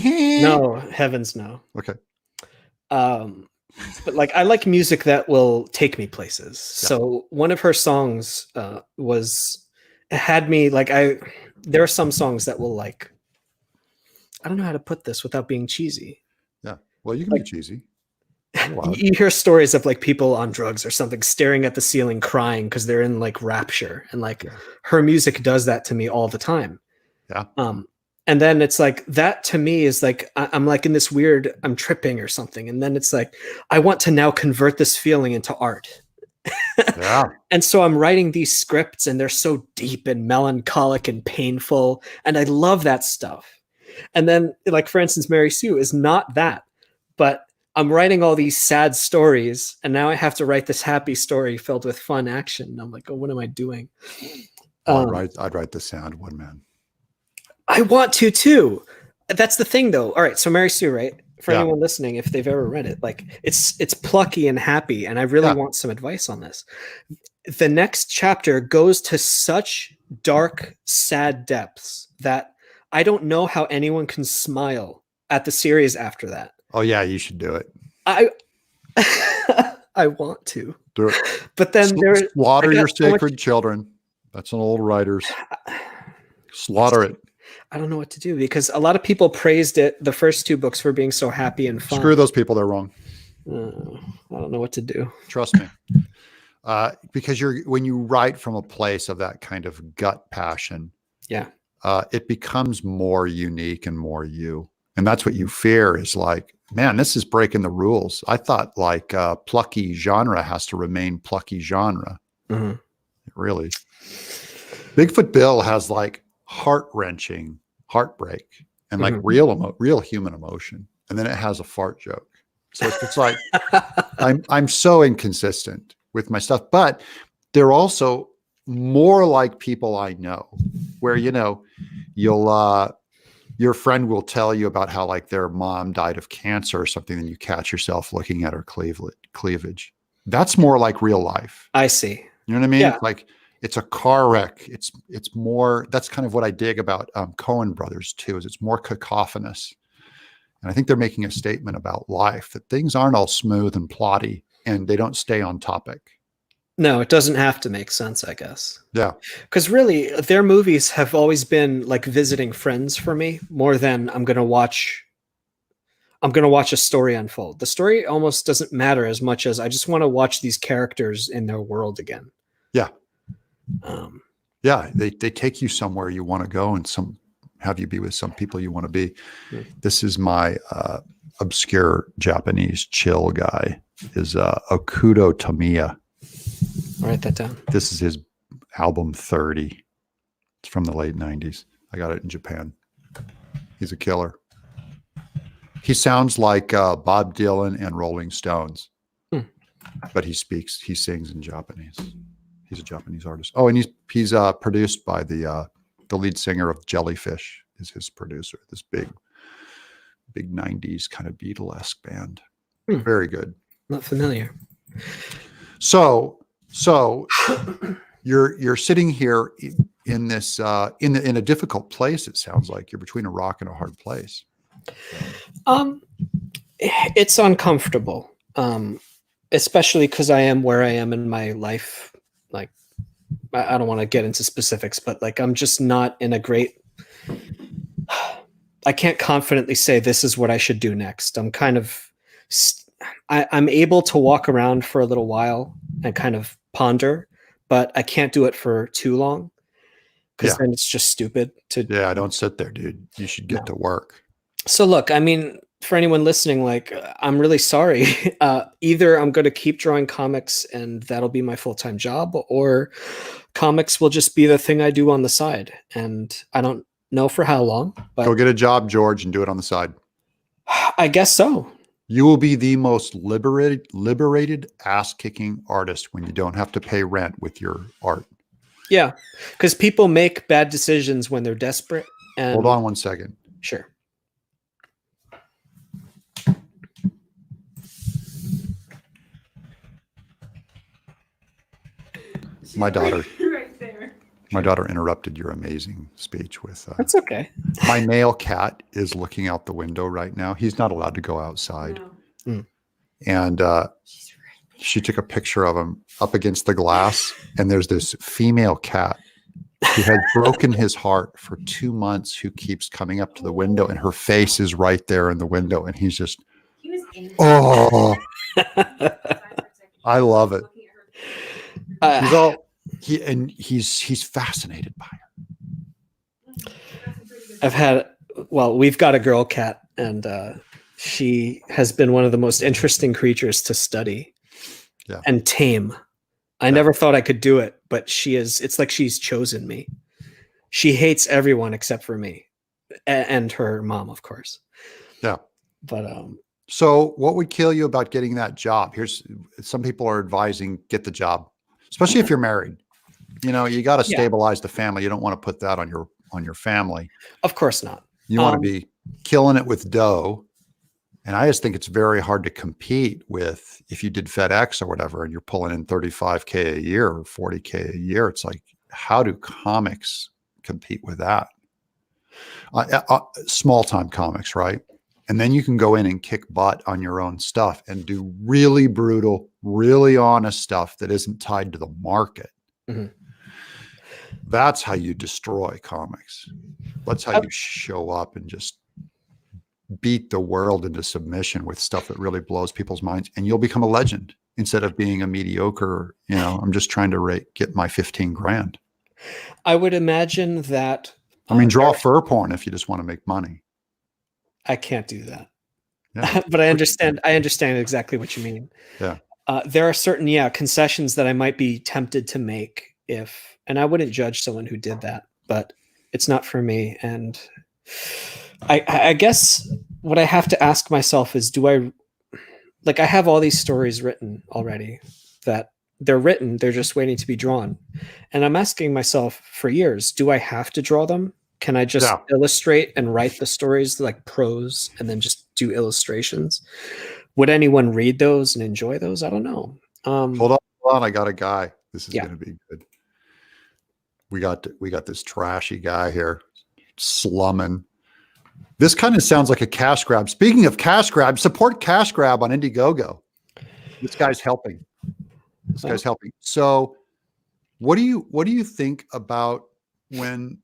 No, heavens no. Okay. But like, I like music that will take me places. Yeah. So one of her songs had me like, there are some songs that will like, I don't know how to put this without being cheesy. Yeah. Well, you can be cheesy. You hear stories of like people on drugs or something staring at the ceiling crying because they're in like rapture, and like her music does that to me all the time. Yeah. And then it's like that to me is like I'm like in this weird, I'm tripping or something, and then it's like I want to now convert this feeling into art. Yeah. And so I'm writing these scripts and they're so deep and melancholic and painful, and I love that stuff. And then like, for instance, Mary Sue is not that, but I'm writing all these sad stories, and now I have to write this happy story filled with fun action. And I'm like, oh, what am I doing? I'd write the sound one, man. I want to too. That's the thing, though. All right, so Mary Sue, right? For anyone listening, if they've ever read it, like it's plucky and happy, and I really want some advice on this. The next chapter goes to such dark, sad depths that I don't know how anyone can smile at the series after that. Oh yeah, you should do it. I want to do it, but then slaughter your sacred children. That's an old writer's. Slaughter it. I don't know what to do, because a lot of people praised it, the first two books, for being so happy and fun. Screw those people; they're wrong. I don't know what to do. Trust me, because when you write from a place of that kind of gut passion, it becomes more unique and more you. And that's what you fear, is like, man, this is breaking the rules. I thought like plucky genre has to remain plucky genre. Mm-hmm. Really. Bigfoot Bill has like heart-wrenching heartbreak and like real human emotion. And then it has a fart joke. So it's like, I'm so inconsistent with my stuff, but they're also more like people I know, where, your friend will tell you about how like their mom died of cancer or something, and you catch yourself looking at her cleavage. That's more like real life. I see. You know what I mean? Yeah. It's like, it's a car wreck. It's more, that's kind of what I dig about Coen Brothers too, is it's more cacophonous. And I think they're making a statement about life, that things aren't all smooth and plotty and they don't stay on topic. No, it doesn't have to make sense, I guess. Yeah. Because really, their movies have always been like visiting friends for me, more than I'm gonna watch a story unfold. The story almost doesn't matter as much as I just want to watch these characters in their world again. Yeah. Um, Yeah. They take you somewhere you want to go and have you be with some people you want to be. This is my obscure Japanese chill guy is Okudo Tamiya. I'll write that down. This is his album 30. It's from the late 90s. I got it in Japan. He's a killer. He sounds like Bob Dylan and Rolling Stones, but he sings in Japanese. He's a Japanese artist. Oh, and he's produced by the lead singer of Jellyfish is his producer. This big 90s kind of Beatlesque band. Very good. Not familiar. So you're sitting here in this in a difficult place. It sounds like you're between a rock and a hard place. It's uncomfortable, especially because I am where I am in my life. Like, I don't want to get into specifics, but like, I'm just not in a great. I can't confidently say this is what I should do next. I'm kind of, I'm able to walk around for a little while and kind of ponder, but I can't do it for too long because then it's just stupid to. Yeah, don't sit there, dude. You should get to work. So look, I mean, for anyone listening, like, I'm really sorry. Either I'm going to keep drawing comics and that'll be my full-time job, or comics will just be the thing I do on the side. And I don't know for how long, but go get a job, George, and do it on the side. I guess so. You will be the most liberated ass-kicking artist when you don't have to pay rent with your art. Yeah, because people make bad decisions when they're desperate. And hold on one second. Sure. My daughter, right there. My daughter interrupted your amazing speech with. That's okay. My male cat is looking out the window right now. He's not allowed to go outside, and she took a picture of him up against the glass. And there's this female cat who had broken his heart for 2 months, who keeps coming up to the window, and her face is right there in the window, and he's just, oh, I love it. He's fascinated by her. We've got a girl cat, and she has been one of the most interesting creatures to study and tame. I never thought I could do it, but it's like she's chosen me. She hates everyone except for me and her mom, of course. Yeah. But so what would kill you about getting that job? Some people are advising, get the job, especially if you're married. You got to stabilize the family. You don't want to put that on your family. Of course not. You want to be killing it with dough. And I just think it's very hard to compete with if you did FedEx or whatever, and you're pulling in $35K a year or $40K a year. It's like, how do comics compete with that? Small time comics, right? And then you can go in and kick butt on your own stuff and do really brutal, really honest stuff that isn't tied to the market. Mm-hmm. That's how you destroy comics. That's how you show up and just beat the world into submission with stuff that really blows people's minds, and you'll become a legend instead of being a mediocre, I'm just trying to get my 15 grand. I would imagine that. Draw fur porn if you just want to make money. I can't do that. Yeah. But I understand exactly what you mean. Yeah. There are certain, concessions that I might be tempted to make and I wouldn't judge someone who did that, but it's not for me. And I guess what I have to ask myself is, I have all these stories written already that they're written, they're just waiting to be drawn. And I'm asking myself for years, do I have to draw them? Can I just illustrate and write the stories like prose and then just do illustrations? Would anyone read those and enjoy those? I don't know. Hold on. I got a guy. This is going to be good. We got this trashy guy here slumming. This kind of sounds like a cash grab. Speaking of cash grab, support cash grab on Indiegogo. This guy's helping. This guy's helping. So what do you think about when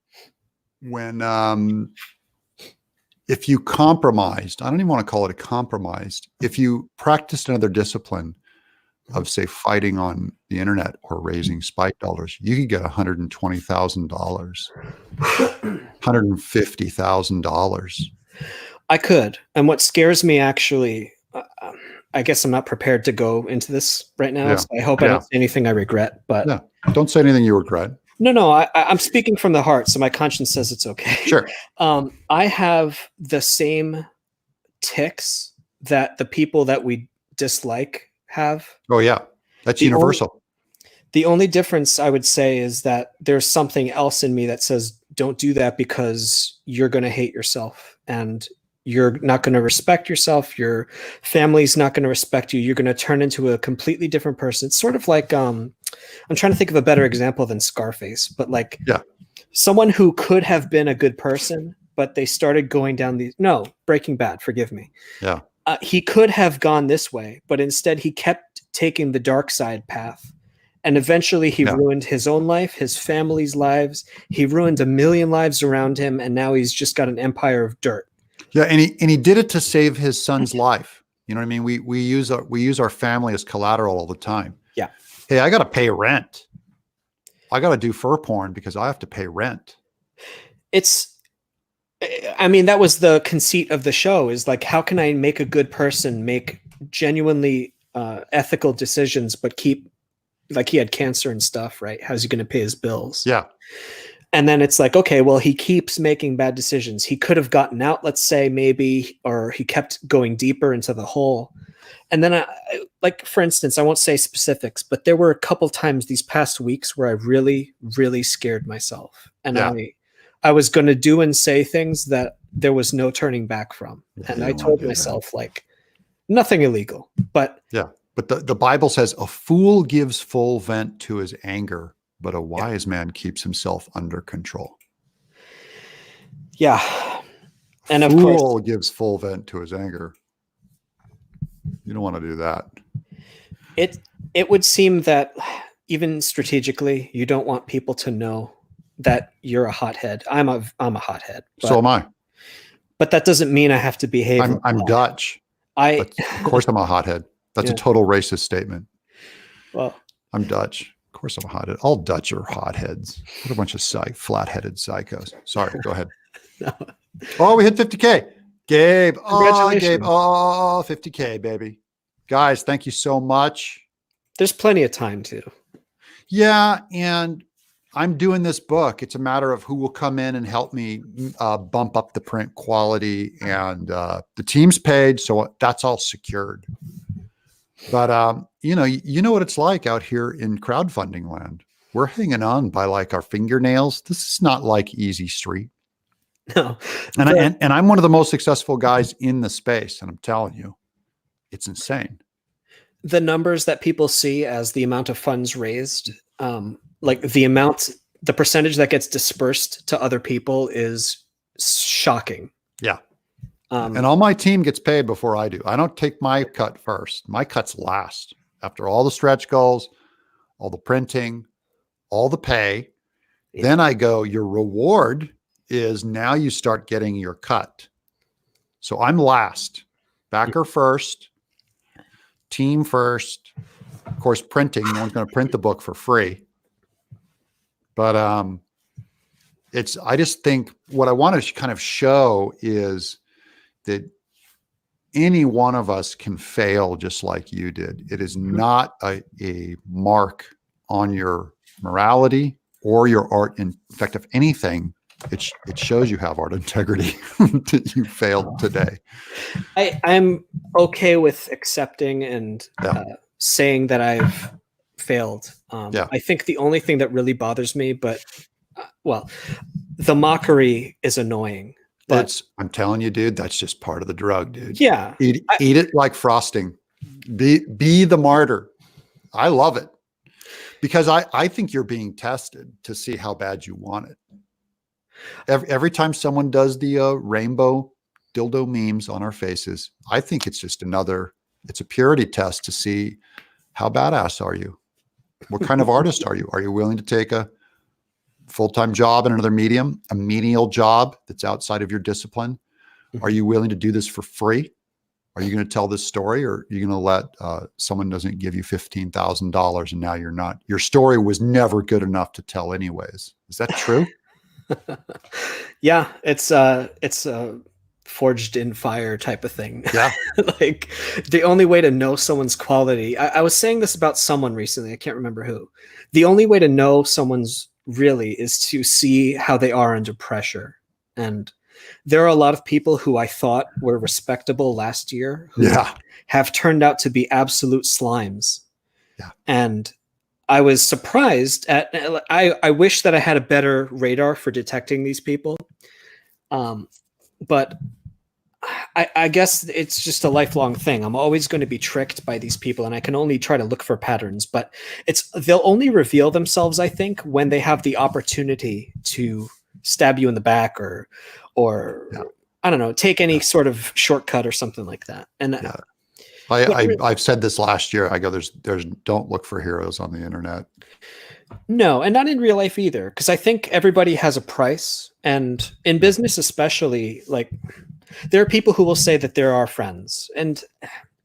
if you compromised, I don't even want to call it a compromised, if you practiced another discipline of, say, fighting on the internet or raising spike dollars, you could get $120,000, $150,000. I could. And what scares me, actually, I guess I'm not prepared to go into this right now. So I hope I don't say anything I regret. But don't say anything you regret. No, I'm speaking from the heart, so my conscience says it's okay. Sure. I have the same tics that the people that we dislike have. Oh yeah, that's universal. The only difference I would say is that there's something else in me that says, don't do that, because you're going to hate yourself and you're not going to respect yourself. Your family's not going to respect you. You're going to turn into a completely different person. It's sort of like, I'm trying to think of a better example than Scarface, but like someone who could have been a good person, but they started going down Breaking Bad, forgive me. Yeah. He could have gone this way, but instead he kept taking the dark side path. And eventually he ruined his own life, his family's lives. He ruined a million lives around him. And now he's just got an empire of dirt. Yeah. And he did it to save his son's life. You know what I mean? We use our family as collateral all the time. Yeah. Hey, I got to pay rent. I got to do fur porn because I have to pay rent. That was the conceit of the show, is like, how can I make a good person make genuinely ethical decisions, but keep, like, he had cancer and stuff, right? How's he going to pay his bills? Yeah. And then it's like, okay, well, he keeps making bad decisions. He could have gotten out, let's say, maybe, or he kept going deeper into the hole. And then, like, for instance, I won't say specifics, but there were a couple times these past weeks where I really, really scared myself. And I was going to do and say things that there was no turning back from. And I told myself, like, nothing illegal. But but the Bible says a fool gives full vent to his anger, but a wise man keeps himself under control. Yeah. And a fool gives full vent to his anger. You don't want to do that. It would seem that even strategically, you don't want people to know that you're a hothead. I'm a hothead. So am I. But that doesn't mean I have to behave. I'm Dutch. Of course I'm a hothead. That's a total racist statement. Well, I'm Dutch. Of course I'm a hothead. All Dutch are hotheads. What a bunch of flat-headed psychos. Sorry, go ahead. No. Oh, we hit 50K. Gabe. Congratulations. Gabe. Oh, 50K, baby. Guys, thank you so much. There's plenty of time too. Yeah, and I'm doing this book. It's a matter of who will come in and help me bump up the print quality, and the team's paid, so that's all secured. But you know what it's like out here in crowdfunding land. We're hanging on by like our fingernails. This is not like easy street. No. And I'm one of the most successful guys in the space, and I'm telling you, it's insane. The numbers that people see as the amount of funds raised, like the percentage that gets dispersed to other people is shocking. Yeah. And all my team gets paid before I do. I don't take my cut first. My cut's last. After all the stretch goals, all the printing, all the pay, then I go, your reward is now you start getting your cut. So I'm last. Backer first, team first. Of course, printing, no one's going to print the book for free. But I just think what I want to kind of show is that any one of us can fail just like you did. It is not a mark on your morality or your art. In fact, if anything, it shows you have art integrity that you failed today. I'm okay with accepting and saying that I've failed. I think the only thing that really bothers me, the mockery is annoying. But I'm telling you, dude, that's just part of the drug, dude. Yeah. Eat it like frosting. Be the martyr. I love it because I think you're being tested to see how bad you want it. Every time someone does the rainbow dildo memes on our faces, I think it's just it's a purity test to see how badass are you? What kind of artist are you? Are you willing to take a full-time job in another medium, a menial job that's outside of your discipline? Are you willing to do this for free? Are you going to tell this story, or are you going to let someone doesn't give you $15,000 and now your story was never good enough to tell anyways? Is that true? Yeah, it's forged in fire type of thing. Yeah. Like the only way to know someone's quality, I was saying this about someone recently, I can't remember who. The only way to know someone's really is to see how they are under pressure. And there are a lot of people who I thought were respectable last year who have turned out to be absolute slimes. Yeah. And I was surprised at, I wish that I had a better radar for detecting these people. But I guess it's just a lifelong thing. I'm always going to be tricked by these people, and I can only try to look for patterns, but they'll only reveal themselves, I think, when they have the opportunity to stab you in the back or I don't know, take any sort of shortcut or something like that. And I've said this last year. I go, there's don't look for heroes on the internet. No, and not in real life either, because I think everybody has a price, and in business especially, like there are people who will say that there are friends, and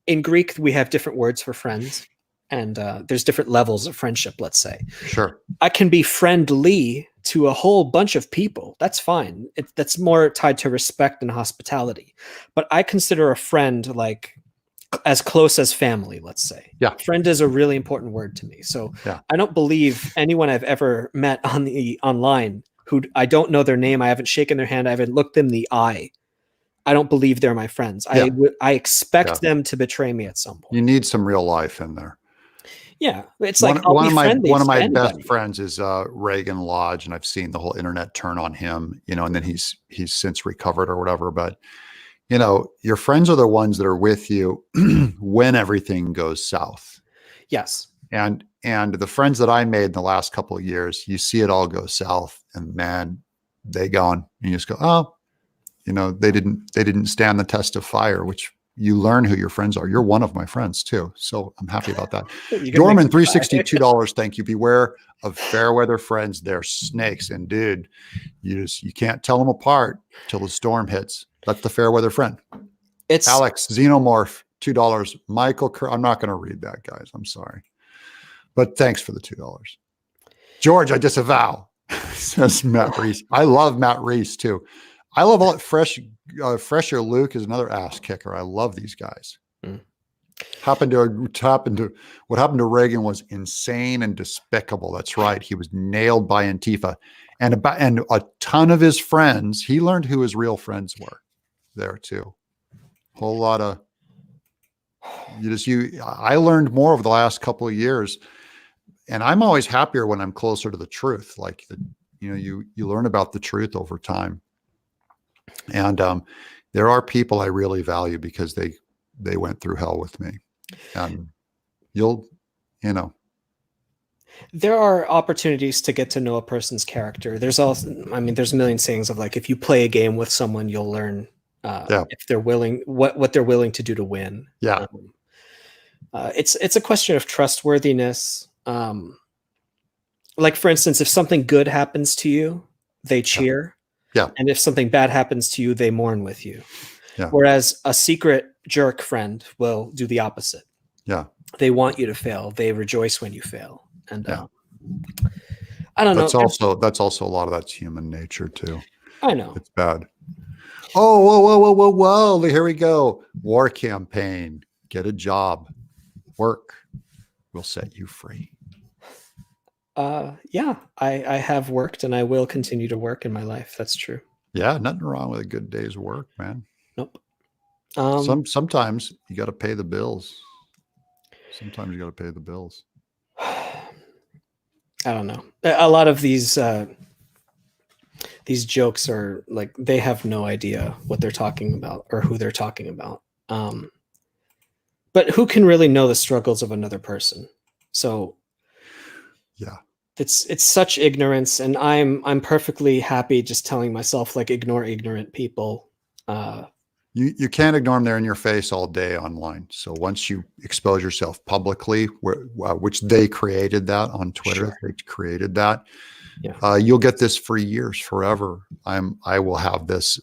in Greek we have different words for friends, and there's different levels of friendship. Let's say, sure, I can be friendly to a whole bunch of people. That's fine. That's more tied to respect and hospitality. But I consider a friend like as close as family, let's say. Yeah. Friend is a really important word to me. So I don't believe anyone I've ever met online who I don't know their name, I haven't shaken their hand, I haven't looked them in the eye. I don't believe they're my friends. I expect them to betray me at some point. You need some real life in there. Yeah, it's one of my anybody. best friends is Reagan Lodge, and I've seen the whole internet turn on him, and then he's since recovered or whatever. But your friends are the ones that are with you when everything goes south. Yes, and the friends that I made in the last couple of years, you see it all go south, and man, they gone, and you just go, oh, they didn't stand the test of fire, which. You learn who your friends are. You're one of my friends too. So I'm happy about that. Dorman, $362. Thank you. Beware of fair weather friends. They're snakes. And dude, you can't tell them apart till the storm hits. That's the fair weather friend. It's Alex, Xenomorph, $2. Michael, I'm not going to read that, guys. I'm sorry. But thanks for the $2. George, I disavow, says Matt Reese. I love Matt Reese too. I love all Fresher Luke is another ass kicker. I love these guys. What happened to Reagan was insane and despicable. That's right. He was nailed by Antifa, and a ton of his friends. He learned who his real friends were there too. Whole lot of I learned more over the last couple of years, and I'm always happier when I'm closer to the truth. Like you learn about the truth over time. And there are people I really value because they went through hell with me. And there are opportunities to get to know a person's character. There's there's a million sayings of like, if you play a game with someone, you'll learn if they're willing, what they're willing to do to win. Yeah. It's a question of trustworthiness. Like for instance, if something good happens to you, they cheer. Yeah. And if something bad happens to you, they mourn with you. Yeah. Whereas a secret jerk friend will do the opposite. Yeah. They want you to fail. They rejoice when you fail. And I don't know. That's also a lot of that's human nature too. I know. It's bad. Oh, whoa. Here we go. War campaign. Get a job. Work will set you free. Yeah, I have worked and I will continue to work in my life. That's true. Yeah, nothing wrong with a good day's work, man. Nope. Sometimes you got to pay the bills. Sometimes you got to pay the bills. I don't know. A lot of these jokes are like, they have no idea what they're talking about or who they're talking about. But who can really know the struggles of another person? So yeah. it's such ignorance, and I'm perfectly happy just telling myself like ignore ignorant people. You can't ignore them. They're in your face all day online. So once you expose yourself publicly, which they created that on Twitter, Sure. they created that. Yeah. You'll get this for years, forever. I will have this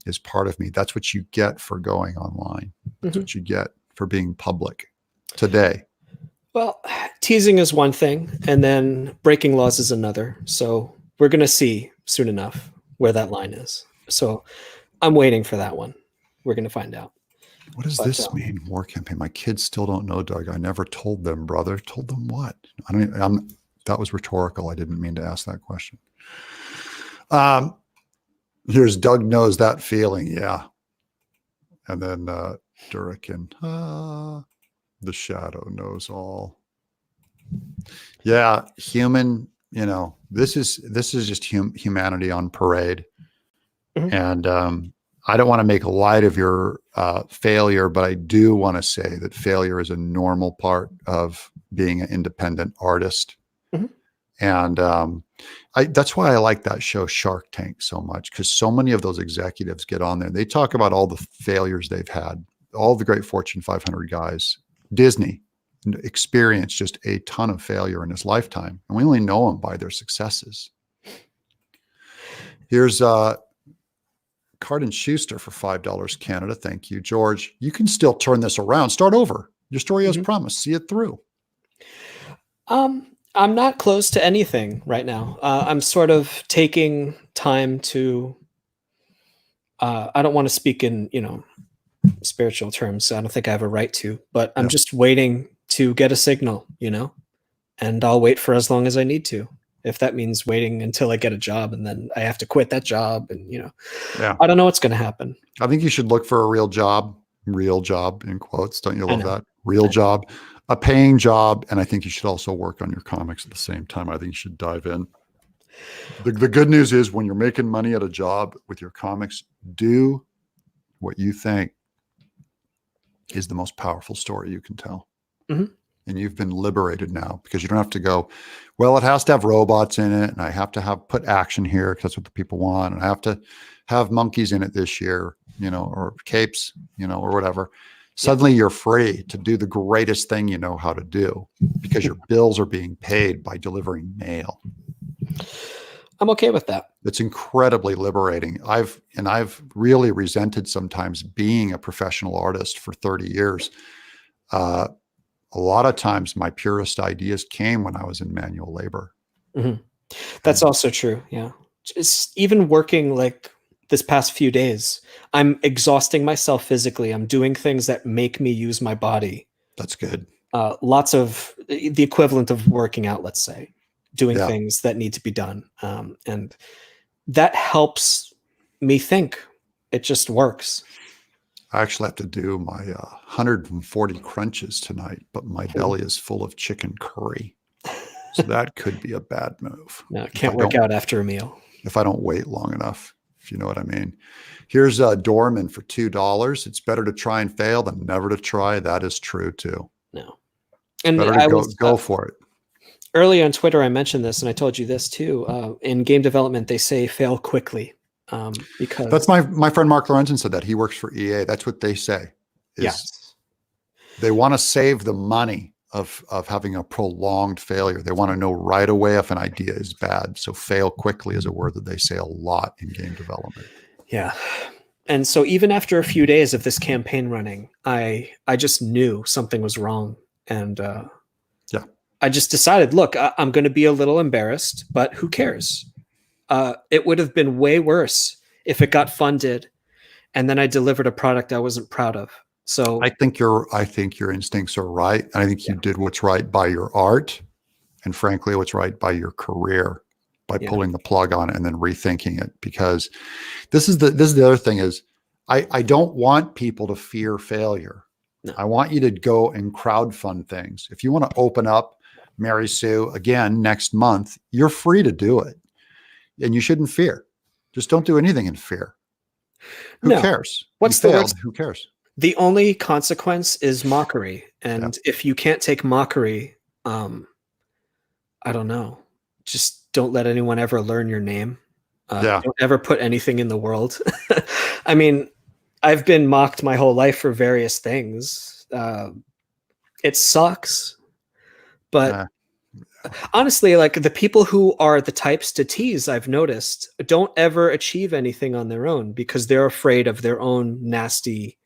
as part of me. That's what you get for going online. That's what you get for being public today. Well, teasing is one thing, and then breaking laws is another. So we're going to see soon enough where that line is. So I'm waiting for that one. We're going to find out. What does this mean? War campaign. My kids still don't know, Doug. I never told them, brother. Told them what? I don't. That was rhetorical. I didn't mean to ask that question. Here's Doug knows that feeling. Yeah. And then Durican. The shadow knows all. Yeah, human. This is just humanity on parade. And I don't want to make light of your failure, but I do want to say that failure is a normal part of being an independent artist. And that's why I like that show Shark Tank so much, because so many of those executives get on there. They talk about all the failures they've had, all the great Fortune 500 guys. Disney experienced just a ton of failure in his lifetime, and we only know them by their successes. Here's Card and Schuster for $5 Canada. Thank you, George. You can still turn this around. Start over. Your story has promise. See it through. I'm not close to anything right now. I'm sort of taking time to. I don't want to speak in spiritual terms. I don't think I have a right to, but I'm just waiting to get a signal, and I'll wait for as long as I need to. If that means waiting until I get a job and then I have to quit that job, and I don't know what's going to happen. I think you should look for a real job in quotes. Don't you love that? Real job, a paying job. And I think you should also work on your comics at the same time. I think you should dive in. The good news is when you're making money at a job with your comics, do what you think is the most powerful story you can tell. And you've been liberated now, because you don't have to go, well, it has to have robots in it, and I have to put action here because that's what the people want, and I have to have monkeys in it this year, or capes, or whatever. Suddenly you're free to do the greatest thing you know how to do, because your bills are being paid by delivering mail. I'm okay with that. It's incredibly liberating. I've really resented sometimes being a professional artist for 30 years. A lot of times my purest ideas came when I was in manual labor. That's also true. Yeah. Just even working like this past few days, I'm exhausting myself physically. I'm doing things that make me use my body. That's good. Lots of the equivalent of working out, let's say, doing things that need to be done. And that helps me think. It just works. I actually have to do my 140 crunches tonight, but my belly is full of chicken curry. So that could be a bad move. No, can't work out after a meal. If I don't wait long enough, if you know what I mean. Here's Dorman for $2. It's better to try and fail than never to try. That is true too. No. And better to go for it. Earlier on Twitter, I mentioned this, and I told you this too. In game development, they say fail quickly. Because that's my friend Mark Lorenzen said that. He works for EA. That's what they say. Yes. They want to save the money of having a prolonged failure. They want to know right away if an idea is bad. So fail quickly is a word that they say a lot in game development. Yeah. And so even after a few days of this campaign running, I just knew something was wrong. And I just decided, look, I'm going to be a little embarrassed, but who cares? It would have been way worse if it got funded and then I delivered a product I wasn't proud of. So I think your instincts are right. And I think you did what's right by your art, and frankly, what's right by your career, by pulling the plug on it and then rethinking it. Because this is the other thing is I don't want people to fear failure. No. I want you to go and crowdfund things. If you want to open up Mary Sue again next month, you're free to do it. And you shouldn't fear. Just don't do anything in fear. Who cares? What's the worst? Who cares? The only consequence is mockery. And if you can't take mockery, I don't know. just don't let anyone ever learn your name. Yeah. Don't ever put anything in the world. I mean, I've been mocked my whole life for various things. It sucks, but Uh, honestly, like the people who are the types to tease, I've noticed, don't ever achieve anything on their own because they're afraid of their own nasty.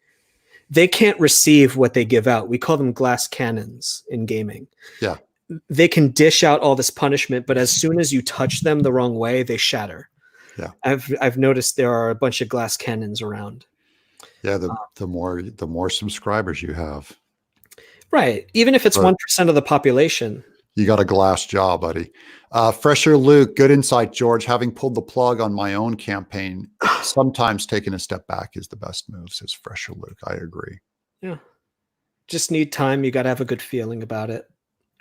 They can't receive what they give out. We call them glass cannons in gaming. yeah. They can dish out all this punishment, but as soon as you touch them the wrong way, they shatter. Yeah. I've noticed there are a bunch of glass cannons around. Yeah. The more subscribers you have, Right. Even if it's but 1% of the population. you got a glass jaw, buddy. Fresher Luke, good insight, George. Having pulled the plug on my own campaign, sometimes taking a step back is the best move, says Fresher Luke. I agree. Yeah. Just need time. You got to have a good feeling about it.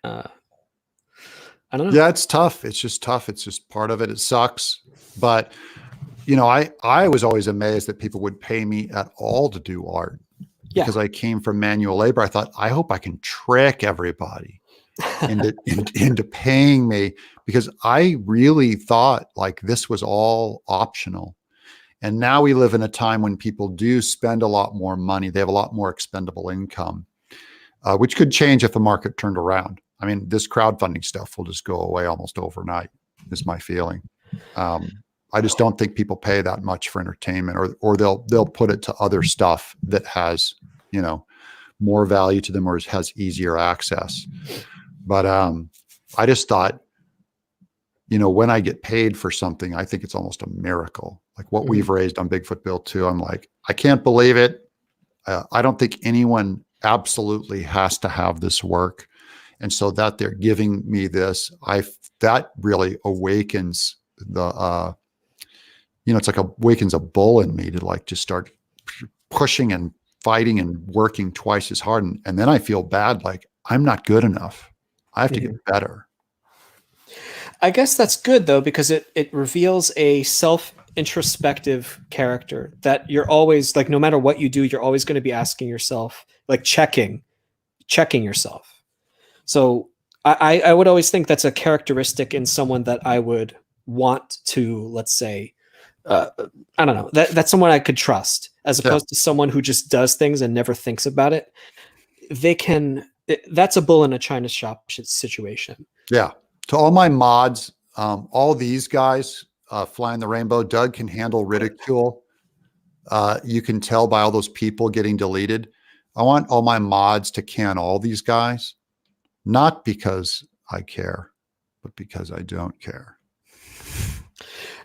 I don't know. Yeah, it's tough. It's just tough. It's just part of it. It sucks. But, I was always amazed that people would pay me at all to do art because I came from manual labor. I thought, I hope I can trick everybody into paying me, because I really thought like this was all optional. And now we live in a time when people do spend a lot more money. They have a lot more expendable income, which could change if the market turned around. I mean, this crowdfunding stuff will just go away almost overnight, is my feeling. I just don't think people pay that much for entertainment, or they'll put it to other stuff that has, more value to them or has easier access. But I just thought, when I get paid for something, I think it's almost a miracle. Like what we've raised on Bigfoot Bill 2, I'm like, I can't believe it. I don't think anyone absolutely has to have this work. And so that they're giving me this, that really awakens the, it's like awakens a bull in me to like just start pushing and fighting and working twice as hard. And then I feel bad. Like I'm not good enough. I have to get better. I guess that's good though, because it reveals a self-introspective character that you're always like, no matter what you do, you're always going to be asking yourself, like checking yourself. So I would always think that's a characteristic in someone that I would want to, let's say, I don't know, that's someone I could trust, as opposed to someone who just does things and never thinks about it. That's a bull in a china shop situation. Yeah. To all my mods, all these guys flying the rainbow, Doug can handle ridicule. You can tell by all those people getting deleted. I want all my mods to can all these guys, not because I care, but because I don't care.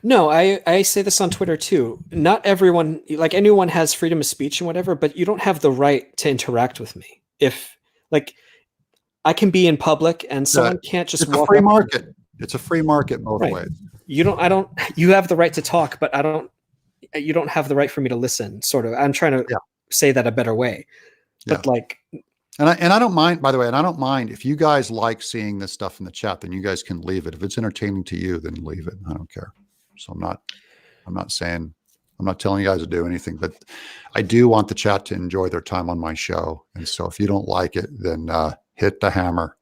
No, I say this on Twitter too. Not everyone, like anyone has freedom of speech and whatever, but you don't have the right to interact with me. If like I can be in public and someone can't just walk. It's a free market. It's a free market both ways. You have the right to talk, but you don't have the right for me to listen, sort of. I'm trying to say that a better way. But like, and I don't mind, by the way, and I don't mind if you guys like seeing this stuff in the chat, then you guys can leave it. If it's entertaining to you, then leave it. I don't care. So I'm not telling you guys to do anything, but I do want the chat to enjoy their time on my show. And so if you don't like it, then hit the hammer.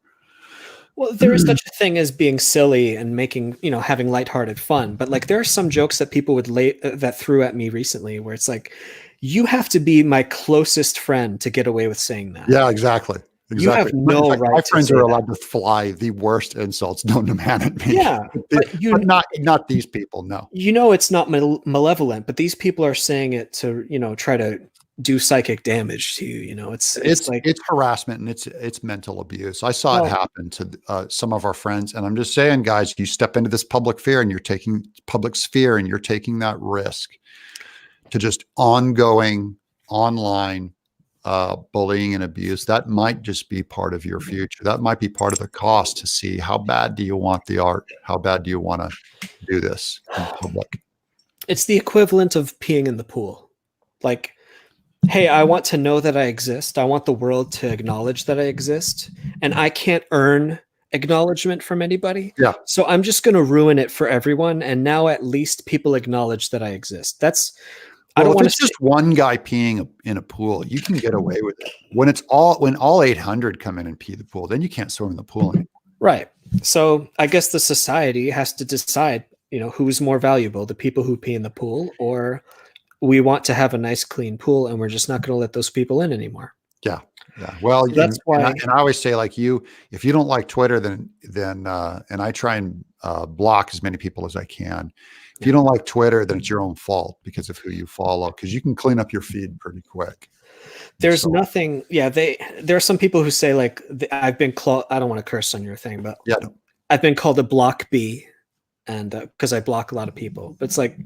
Well, there is such a thing as being silly and making, having lighthearted fun. But like, there are some jokes that people that threw at me recently where it's like, you have to be my closest friend to get away with saying that. Yeah, exactly. You have no right. My friends are allowed to fly the worst insults known to man at me. Yeah, but not these people. No, it's not malevolent, but these people are saying it to try to do psychic damage to you. It's like it's harassment and it's mental abuse. I saw it happen to some of our friends, and I'm just saying, guys, you step into this public sphere and you're taking that risk to just ongoing online bullying and abuse. That might just be part of your future. That might be part of the cost to see how bad do you want the art? How bad do you want to do this in public? It's the equivalent of peeing in the pool. Like, hey, I want to know that I exist. I want the world to acknowledge that I exist. And I can't earn acknowledgement from anybody. Yeah. So I'm just going to ruin it for everyone. And now at least people acknowledge that I exist. I don't want to just one guy peeing in a pool, you can get away with it. When all 800 come in and pee the pool, then you can't swim in the pool anymore. Right. So I guess the society has to decide, who's more valuable, the people who pee in the pool, or we want to have a nice clean pool and we're just not going to let those people in anymore. Yeah. Yeah. Well, So that's why. and I always say, like, if you don't like Twitter, then, and I try and block as many people as I can. If you don't like Twitter, then it's your own fault because of who you follow, because you can clean up your feed pretty quick. There's nothing. Yeah. There are some people who say, like, I've been called, I don't want to curse on your thing, but yeah, I've been called a block B, and because I block a lot of people, but it's like,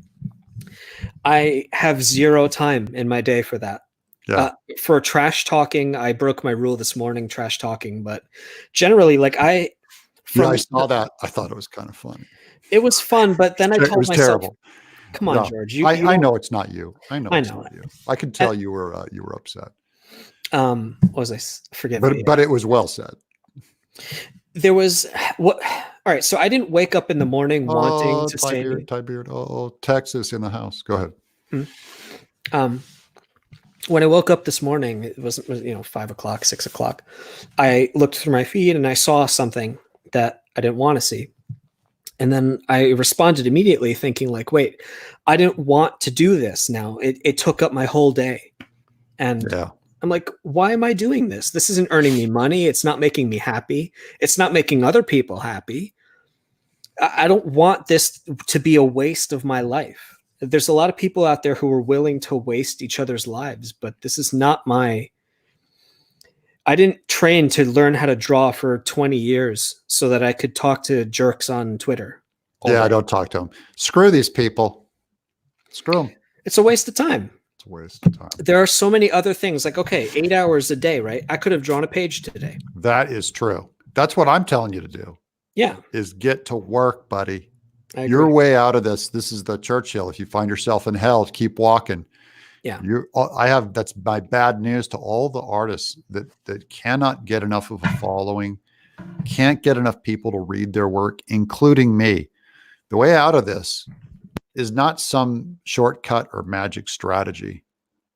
I have zero time in my day for that. yeah. For trash talking, I broke my rule this morning, trash talking, but generally, like, I saw that. I thought it was kind of funny. It was fun, but then I It told was myself, terrible. come on, George. I know it's not you. I know it's know not you. I could tell you were upset. What was I? Forget me. But it was well said. There was what? All right. So I didn't wake up in the morning wanting to say Tie Beard. Texas in the house. Go ahead. When I woke up this morning, it was 5 o'clock, 6 o'clock. I looked through my feed and I saw something that I didn't want to see. And then I responded immediately thinking, like, wait, I didn't want to do this now. It took up my whole day. And yeah. I'm like, why am I doing this? This isn't earning me money. It's not making me happy. It's not making other people happy. I don't want this to be a waste of my life. There's a lot of people out there who are willing to waste each other's lives, but this is not I didn't train to learn how to draw for 20 years so that I could talk to jerks on Twitter. Yeah, I don't talk to them. Screw these people. Screw them. It's a waste of time. It's a waste of time. There are so many other things, like, okay, 8 hours a day, right? I could have drawn a page today. That is true. That's what I'm telling you to do. Yeah. Is get to work, buddy. You're way out of this. This is the Churchill. If you find yourself in hell, keep walking. Yeah. That's my bad news to all the artists that cannot get enough of a following, can't get enough people to read their work, including me. The way out of this is not some shortcut or magic strategy.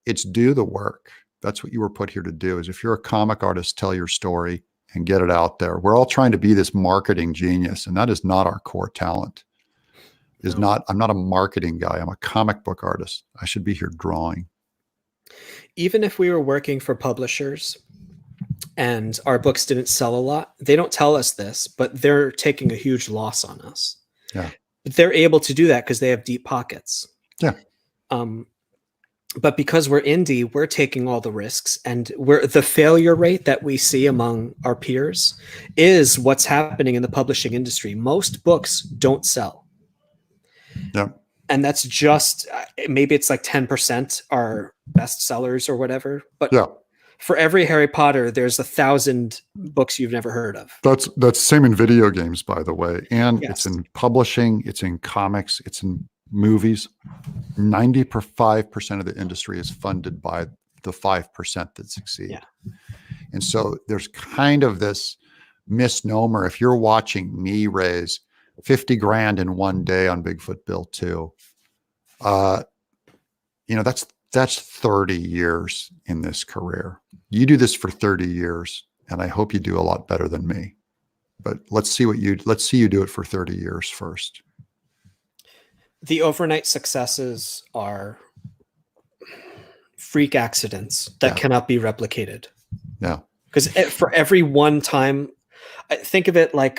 It's do the work. That's what you were put here to do. Is if you're a comic artist, tell your story and get it out there. We're all trying to be this marketing genius, and that is not our core talent. I'm not a marketing guy. I'm a comic book artist. I should be here drawing. Even if we were working for publishers and our books didn't sell a lot, they don't tell us this, but they're taking a huge loss on us. Yeah. But they're able to do that because they have deep pockets. Yeah. But because we're indie, we're taking all the risks, and the failure rate that we see among our peers is what's happening in the publishing industry. Most books don't sell. Yeah. And that's just, maybe it's like 10% are bestsellers or whatever. But yeah, for every Harry Potter, there's 1,000 books you've never heard of. That's the same in video games, by the way. And yes. It's in publishing, it's in comics, it's in movies. 95% of the industry is funded by the 5% that succeed. Yeah. And so there's kind of this misnomer. If you're watching me raise 50 grand in one day on Bigfoot Bill 2, that's 30 years in this career. You do this for 30 years, and I hope you do a lot better than me. But let's see you do it for 30 years first. The overnight successes are freak accidents that cannot be replicated. Yeah. Because for every one time, think of it like,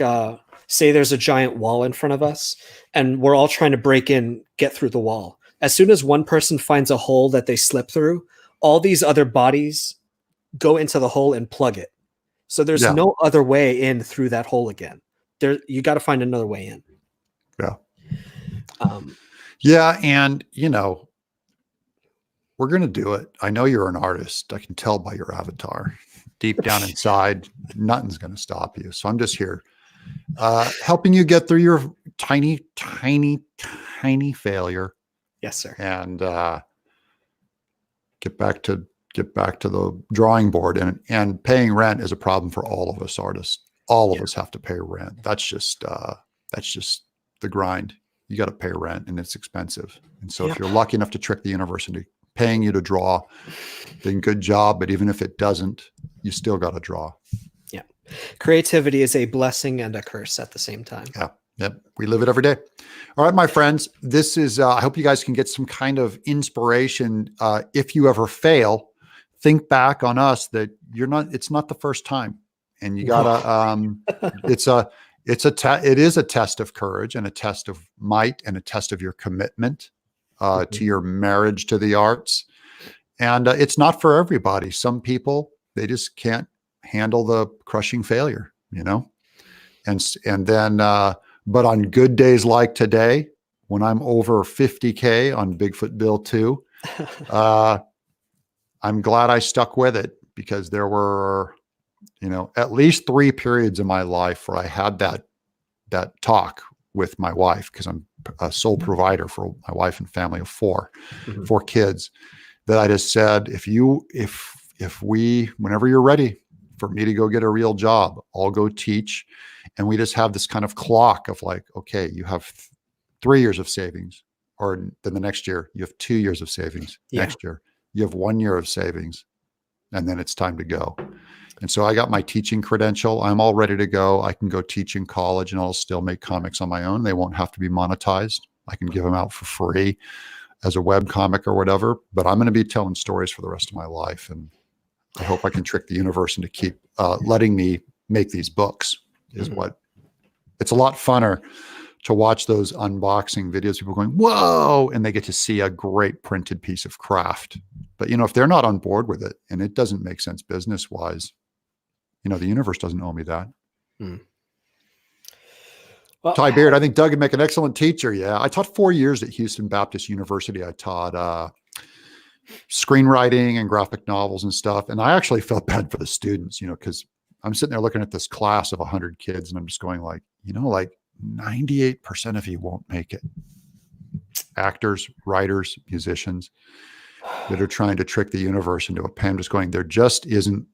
say there's a giant wall in front of us and we're all trying to get through the wall. As soon as one person finds a hole that they slip through, all these other bodies go into the hole and plug it. So there's no other way in through that hole again. You got to find another way in. Yeah. And we're going to do it. I know you're an artist. I can tell by your avatar. Deep down inside, nothing's going to stop you. So I'm just here helping you get through your tiny, tiny, tiny failure. Yes, sir. And get back to the drawing board. And paying rent is a problem for all of us artists. All of us have to pay rent. That's just the grind. You got to pay rent, and it's expensive. And so if you're lucky enough to trick the universe into paying you to draw, then good job. But even if it doesn't, you still got to draw. Yeah. Creativity is a blessing and a curse at the same time. Yeah. Yep. We live it every day. All right, my friends, this is, I hope you guys can get some kind of inspiration. If you ever fail, think back on us that it's not the first time, and you gotta, it is a test of courage and a test of might and a test of your commitment, to your marriage to the arts. And it's not for everybody. Some people, they just can't handle the crushing failure, and then, but on good days like today, when I'm over 50K on Bigfoot Bill 2, I'm glad I stuck with it, because there were, at least 3 periods in my life where I had that talk with my wife, because I'm a sole provider for my wife and family of 4 kids, that I just said, whenever you're ready for me to go get a real job, I'll go teach. And we just have this kind of clock of like, okay, you have 3 years of savings, or then the next year you have 2 years of savings. Yeah. Next year you have 1 year of savings, and then it's time to go. And so I got my teaching credential. I'm all ready to go. I can go teach in college, and I'll still make comics on my own. They won't have to be monetized. I can give them out for free as a web comic or whatever, but I'm going to be telling stories for the rest of my life. And I hope I can trick the universe into keep letting me make these books. It's a lot funner to watch those unboxing videos, people going, whoa, and they get to see a great printed piece of craft. But, if they're not on board with it and it doesn't make sense business-wise, the universe doesn't owe me that. Well, Ty Beard, I think Doug would make an excellent teacher. Yeah. I taught 4 years at Houston Baptist University. I taught screenwriting and graphic novels and stuff. And I actually felt bad for the students, because I'm sitting there looking at this class of 100 kids, and I'm just going like 98% of you won't make it. Actors, writers, musicians that are trying to trick the universe into a pen. Just going, there just isn't,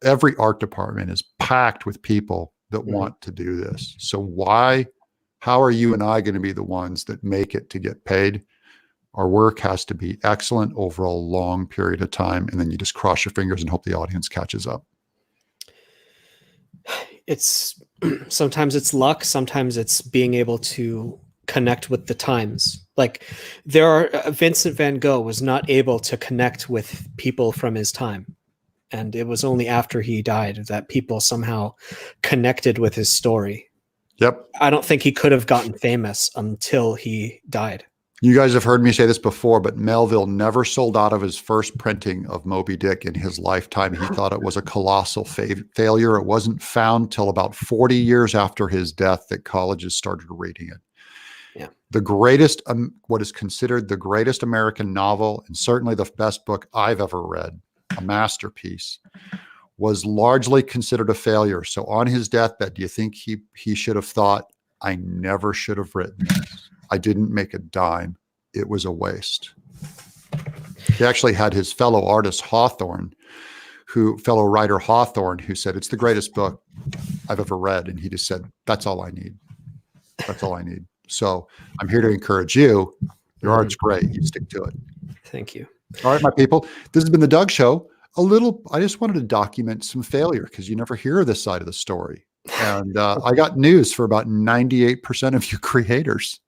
every art department is packed with people that want to do this. So how are you and I going to be the ones that make it to get paid? Our work has to be excellent over a long period of time. And then you just cross your fingers and hope the audience catches up. Sometimes it's luck. Sometimes it's being able to connect with the times. Like Vincent van Gogh was not able to connect with people from his time. And it was only after he died that people somehow connected with his story. Yep. I don't think he could have gotten famous until he died. You guys have heard me say this before, but Melville never sold out of his first printing of Moby Dick in his lifetime. He thought it was a colossal failure. It wasn't found till about 40 years after his death that colleges started reading it. Yeah. The greatest, what is considered the greatest American novel, and certainly the best book I've ever read, a masterpiece, was largely considered a failure. So on his deathbed, do you think he should have thought, I never should have written this? I didn't make a dime. It was a waste. He actually had his fellow artist fellow writer Hawthorne, who said, it's the greatest book I've ever read. And he just said, that's all I need. That's all I need. So I'm here to encourage you. Your art's great. You stick to it. Thank you. All right, my people, this has been the Doug Show. I just wanted to document some failure, because you never hear this side of the story. And I got news for about 98% of you creators.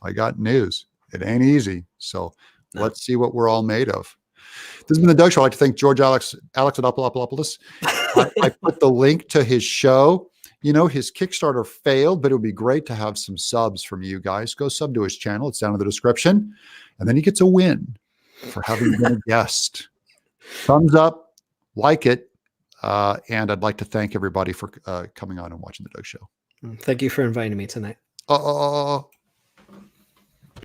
I got news. It ain't easy. So let's see what we're all made of. This has been the Doug Show. I'd like to thank George Alexopoulos. I put the link to his show. His Kickstarter failed, but it would be great to have some subs from you guys. Go sub to his channel. It's down in the description. And then he gets a win for having been a guest. Thumbs up, like it. And I'd like to thank everybody for coming on and watching the Doug Show. Thank you for inviting me tonight.